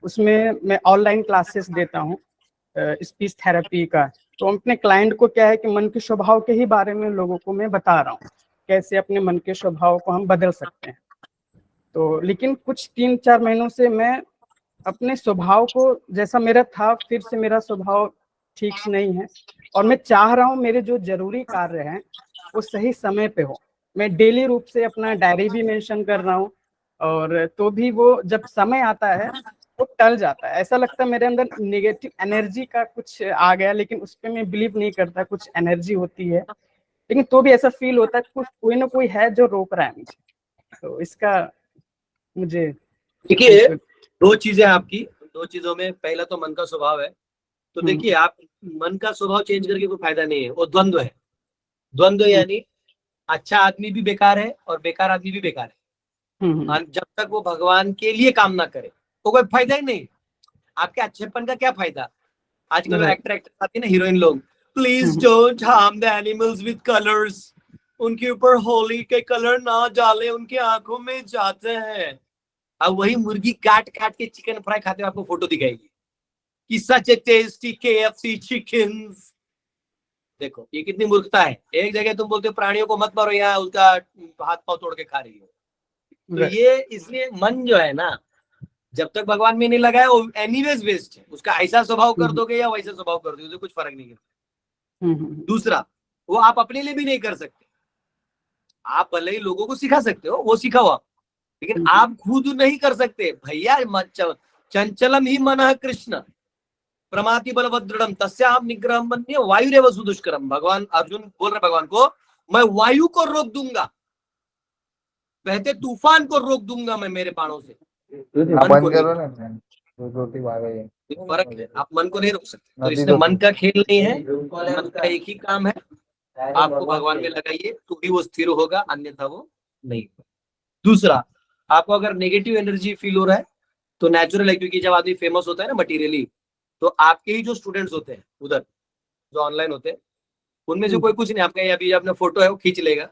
उसमें मैं ऑनलाइन क्लासेस देता हूँ स्पीच थेरेपी का. तो अपने क्लाइंट को क्या है कि मन के स्वभाव के ही बारे में लोगों को मैं बता रहा हूँ, कैसे अपने मन के स्वभाव को हम बदल सकते हैं. तो लेकिन कुछ 3-4 महीनों से मैं अपने स्वभाव को, जैसा मेरा था, फिर से मेरा स्वभाव ठीक से नहीं है, और मैं चाह रहा हूँ मेरे जो जरूरी कार्य हैं वो सही समय पे हो. मैं डेली रूप से अपना डायरी भी मेंशन कर रहा हूँ, और तो भी वो जब समय आता है वो टल जाता है. ऐसा लगता है मेरे अंदर नेगेटिव एनर्जी का कुछ आ गया, लेकिन उस पर मैं बिलीव नहीं करता. कुछ एनर्जी होती है, लेकिन तो भी ऐसा फील होता है कुछ कोई ना कोई है जो रोक रहा है मुझे. तो इसका मुझे देखिए, 2 चीजें आपकी, 2 चीजों में, पहला तो मन का स्वभाव है. तो देखिए, आप मन का स्वभाव चेंज करके कोई फायदा नहीं है, वो द्वंद्व है. द्वंद्व यानी अच्छा आदमी भी बेकार है और बेकार आदमी भी बेकार है. जब तक वो भगवान के लिए काम ना करे तो कोई फायदा ही नहीं. आपके अच्छेपन का क्या फायदा? आजकल एक्टर आती है ना, हीरोइन लोग, please don't harm the animals with colours, उनके ऊपर होली के कलर ना डाले, उनकी आंखों में जाते हैं. अब वही मुर्गी काट काट के चिकन फ्राई खाते हुए आपको फोटो दिखाएगी कि सच टेस्टी KFC चिकन। देखो ये कितनी मूर्खता है। एक जगह तुम बोलते हो प्राणियों को मत मारो, यहाँ उसका हाथ पांव तोड़ के खा रही हो। तो ये इसलिए मन जो है ना, जब तक भगवान में नहीं लगाया वो एनीवेज वेस्ट है। उसका ऐसा स्वभाव कर दोगे या वैसा स्वभाव कर दोगे, कुछ फर्क नहीं करता। दूसरा, वो आप अपने लिए भी नहीं कर सकते। आप भले ही लोगों को सिखा सकते हो, वो सिखाओ आप, लेकिन आप खुद नहीं कर सकते भैया। चंचलम ही मन कृष्ण प्रमाति बलभद्रम तस्याम निग्रह मन्ये वायुरेव सुदुष्करम। भगवान अर्जुन बोल रहे भगवान को, मैं वायु को रोक दूंगा, बहते तूफान को रोक दूंगा मैं मेरे बाणों से। मन को नहीं। फर्क है, आप मन को नहीं रोक सकते। तो इसलिए मन का खेल नहीं है, मन का एक ही काम है, आपको भगवान में लगाइए तो ही वो स्थिर होगा, अन्यथा वो नहीं। दूसरा, आपको अगर नेगेटिव एनर्जी फील हो रहा है तो नेचुरल है, क्योंकि जब आदमी फेमस होता है ना मटीरियली, तो आपके ही जो स्टूडेंट्स होते हैं उधर जो ऑनलाइन होते हैं, उनमें जो कोई कुछ नहीं, आपका अभी अपना फोटो है वो खींच लेगा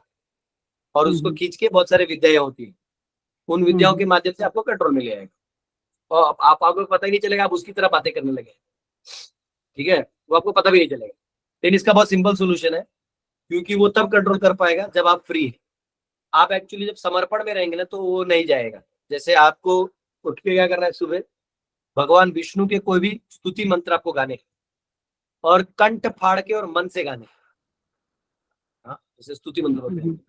और उसको खींच के बहुत सारे विद्याएं होती है, उन विद्याओं के माध्यम से आपको कंट्रोल में ले आएगा और आपको पता ही नहीं चलेगा, आप उसकी तरह बातें करने लगे। ठीक है, वो आपको पता भी नहीं चलेगा। लेकिन इसका बहुत सिंपल सोल्यूशन है, क्योंकि वो तब कंट्रोल कर पाएगा जब आप फ्री है। आप एक्चुअली जब समर्पण में रहेंगे ना तो वो नहीं जाएगा। जैसे आपको उठ के क्या करना है, सुबह भगवान विष्णु के कोई भी स्तुति मंत्र आपको गाने और कंठ फाड़ के और मन से गाने। हाँ, जैसे स्तुति मंत्र होते हैं,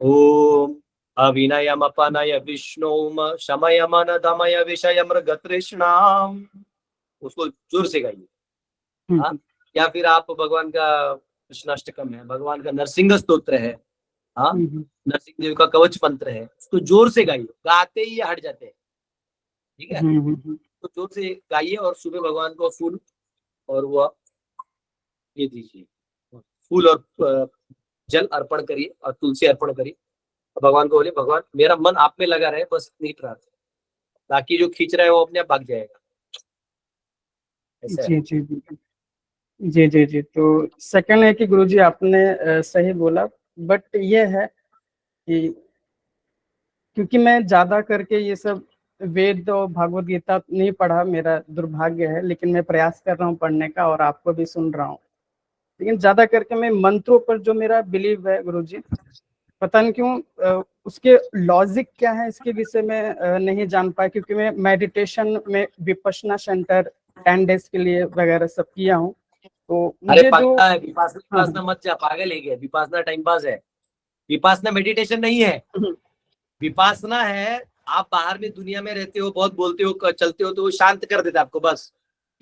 ओम अविनयम अपनय विष्णुम शमय मन दमय विषय मृगतृष्णाम, उसको जोर से गाइए। हाँ, या फिर आप भगवान का कृष्णाष्टकम है, भगवान का नरसिंह स्तोत्र है, हाँ, नरसिंह देव का कवच मंत्र है, उसको जोर से गाइए। गाते ही ये हट जाते हैं। ठीक है, तो जोर से गाइए और सुबह भगवान को फूल और वो ये दीजिए, फूल और जल अर्पण करिए और तुलसी अर्पण करिए। भगवान को बोले, भगवान मेरा मन आप में लगा रहे, बस इतनी प्रार्थना, ताकि जो खींच रहा है वो अपने आप भाग जाएगा। जी जी जी जी जी जी। तो सेकंड है कि गुरुजी आपने सही बोला, बट ये है कि क्योंकि मैं ज्यादा करके ये सब वेद और भागवत गीता नहीं पढ़ा, मेरा दुर्भाग्य है, लेकिन मैं प्रयास कर रहा हूँ पढ़ने का और आपको भी सुन रहा हूँ। लेकिन ज्यादा करके मैं मंत्रों पर जो मेरा बिलीव है गुरुजी, पता नहीं क्यों उसके लॉजिक क्या है इसके विषय में नहीं जान पाया, क्योंकि मैं मेडिटेशन में विपश्यना सेंटर 10 डेज के लिए वगैरह सब किया हूँ। तो मुझे जो विपासना मत जा, पागल है क्या? विपासना टाइम पास है, विपासना मेडिटेशन नहीं है। विपासना है, आप बाहर में दुनिया में रहते हो, बहुत बोलते हो, चलते हो, तो वो शांत कर देता है आपको, बस।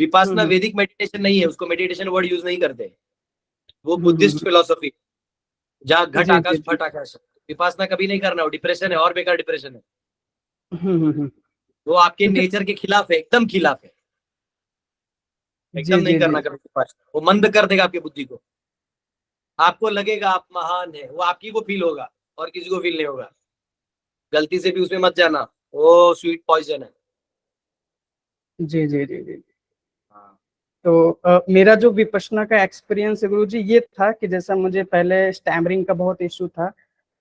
विपासना वैदिक मेडिटेशन नहीं है, उसको मेडिटेशन वर्ड यूज नहीं करते, वो बुद्धिस्ट फिलोसफी, जहाँ घट आकाश फट आकाश। विपासना कभी नहीं करना, वो डिप्रेशन है, और बेकार डिप्रेशन है। वो आपके नेचर के खिलाफ है, एकदम खिलाफ है, एकदम नहीं करना कभी विपासना। वो मंद कर देगा आपकी बुद्धि को, आपको लगेगा आप महान है, वो आपकी को फील होगा और किसी को फील नहीं होगा। गलती से भी उसमें मत जाना, वो स्वीट पॉइजन है। जी जी जी जी। तो मेरा जो विपश्यना का एक्सपीरियंस है गुरुजी ये था कि जैसा मुझे पहले स्टैमरिंग का बहुत इशू था,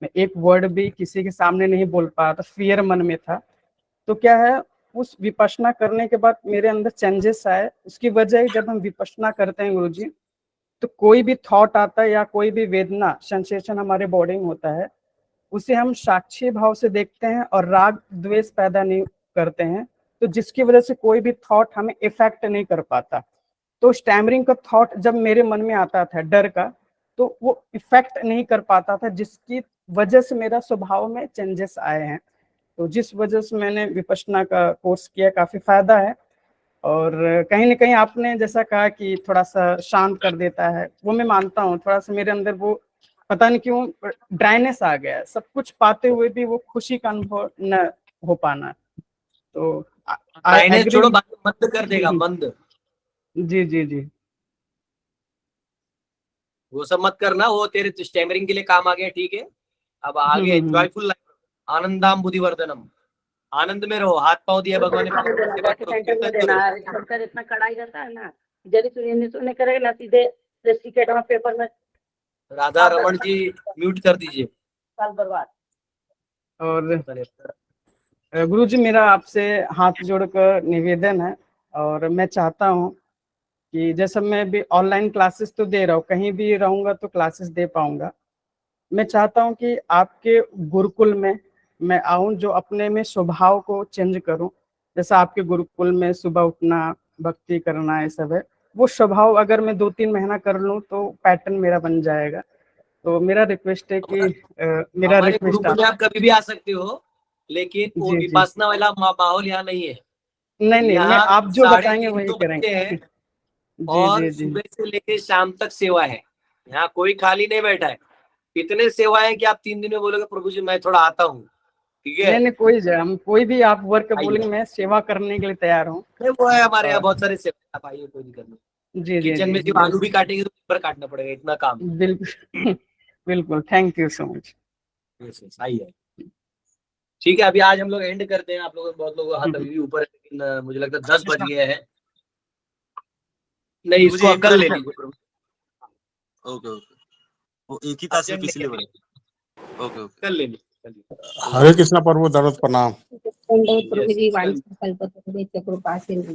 मैं एक वर्ड भी किसी के सामने नहीं बोल पाया था, फियर मन में था। तो क्या है, उस विपश्यना करने के बाद मेरे अंदर चेंजेस आए। उसकी वजह जब हम विपश्यना करते हैं गुरुजी, तो कोई भी थॉट आता है या कोई भी वेदना सेंसेशन हमारे बॉडी में होता है, उसे हम साक्षी भाव से देखते हैं और राग द्वेष पैदा नहीं करते हैं, तो जिसकी वजह से कोई भी थॉट हमें इफेक्ट नहीं कर पाता। तो स्टैमरिंग का थॉट जब मेरे मन में आता था डर का, तो वो इफेक्ट नहीं कर पाता था, जिसकी वजह से मेरा स्वभाव में चेंजेस आए हैं। तो जिस वजह से मैंने विपश्यना का कोर्स किया, काफी फायदा है। और कहीं ना कहीं आपने जैसा कहा कि थोड़ा सा शांत कर देता है, वो मैं मानता हूँ। थोड़ा सा मेरे अंदर वो पता नहीं क्यों ड्राइनेस आ गया है, सब कुछ पाते हुए भी वो खुशी का अनुभव न हो पाना। तो ड्राइनेस छोड़ो, मंद कर देगा, मंद। जी जी जी, वो सब मत करना, वो तेरे स्टैमरिंग के लिए काम आ गया, ठीक है। अब आगे जॉयफुल लाइफ, आनंदाम बुद्धिवर्धनम, आनंद में रहो। हाथ पाँव दिया भगवान ने, इतना कड़ाई रहता है ना, जल्दी सुनिए करेगा सीधे टिकट में पेपर में। राधा रमन जी म्यूट कर दीजिए। साल बर्बाद। और गुरुजी मेरा आपसे हाथ जोड़कर निवेदन है, और मैं चाहता हूँ कि जैसे मैं भी ऑनलाइन क्लासेस तो दे रहा हूँ, कहीं भी रहूँगा तो क्लासेस दे पाऊंगा। मैं चाहता हूँ कि आपके गुरुकुल में मैं आऊँ, जो अपने में स्वभाव को चेंज करूँ। जैसा आपके गुरुकुल में सुबह उठना, भक्ति करना, ये सब है, वो स्वभाव अगर मैं 2-3 महीना कर लूँ तो पैटर्न मेरा बन जाएगा। तो मेरा रिक्वेस्ट है कि मेरा हमारे रिक्वेस्ट गुरुकुल में आप कभी भी आ सकते हो, लेकिन वो जी जी विपासना वाला माहौल यहाँ नहीं है। नहीं नहीं, मैं यहाँ आप जो बताएंगे 3:30 वही तो बच्चे करेंगे। हैं जी और जी जी सुबह से लेकर शाम तक सेवा है। यहाँ कोई खाली नहीं बैठा है। इतने सेवा है कि आप 3 दिन में बोलोगे प्रभु जी मैं थोड़ा आता हूँ, ठीक है? नहीं नहीं, हम कोई भी आप वर्क आइए। बोलेंगे, मैं सेवा करने के लिए तैयार हूँ। नहीं, वो है हमारे यहाँ और बहुत सारे सेवा, आप आइए, कोई दिक्कत नहीं। जी जी किचन में जी सिर्फ आलू भी काटेंगे तो ऊपर काटना पड़ेगा, इतना काम है। बिल्कुल बिल्कुल, थैंक यू सो मच। सही है, ठीक है। अभी आज हम लोग एंड करते हैं। आप लोग बहुत लोग हाथ अभी भी ऊपर है, लेकिन मुझे लगता है 10 बज गए हैं। नहीं, प्रभु जी, इसको एक कल ले मिनट। लीजिए प्रभु। ओके ओके, वो एक ही था सिर्फ इसलिए बोला। ओके ओके, कल ले लीजिए। हरे कृष्णा प्रभु, दंडवत प्रणाम। प्रभु जी, Yes, वाणी संकल्प कृपा सिंधु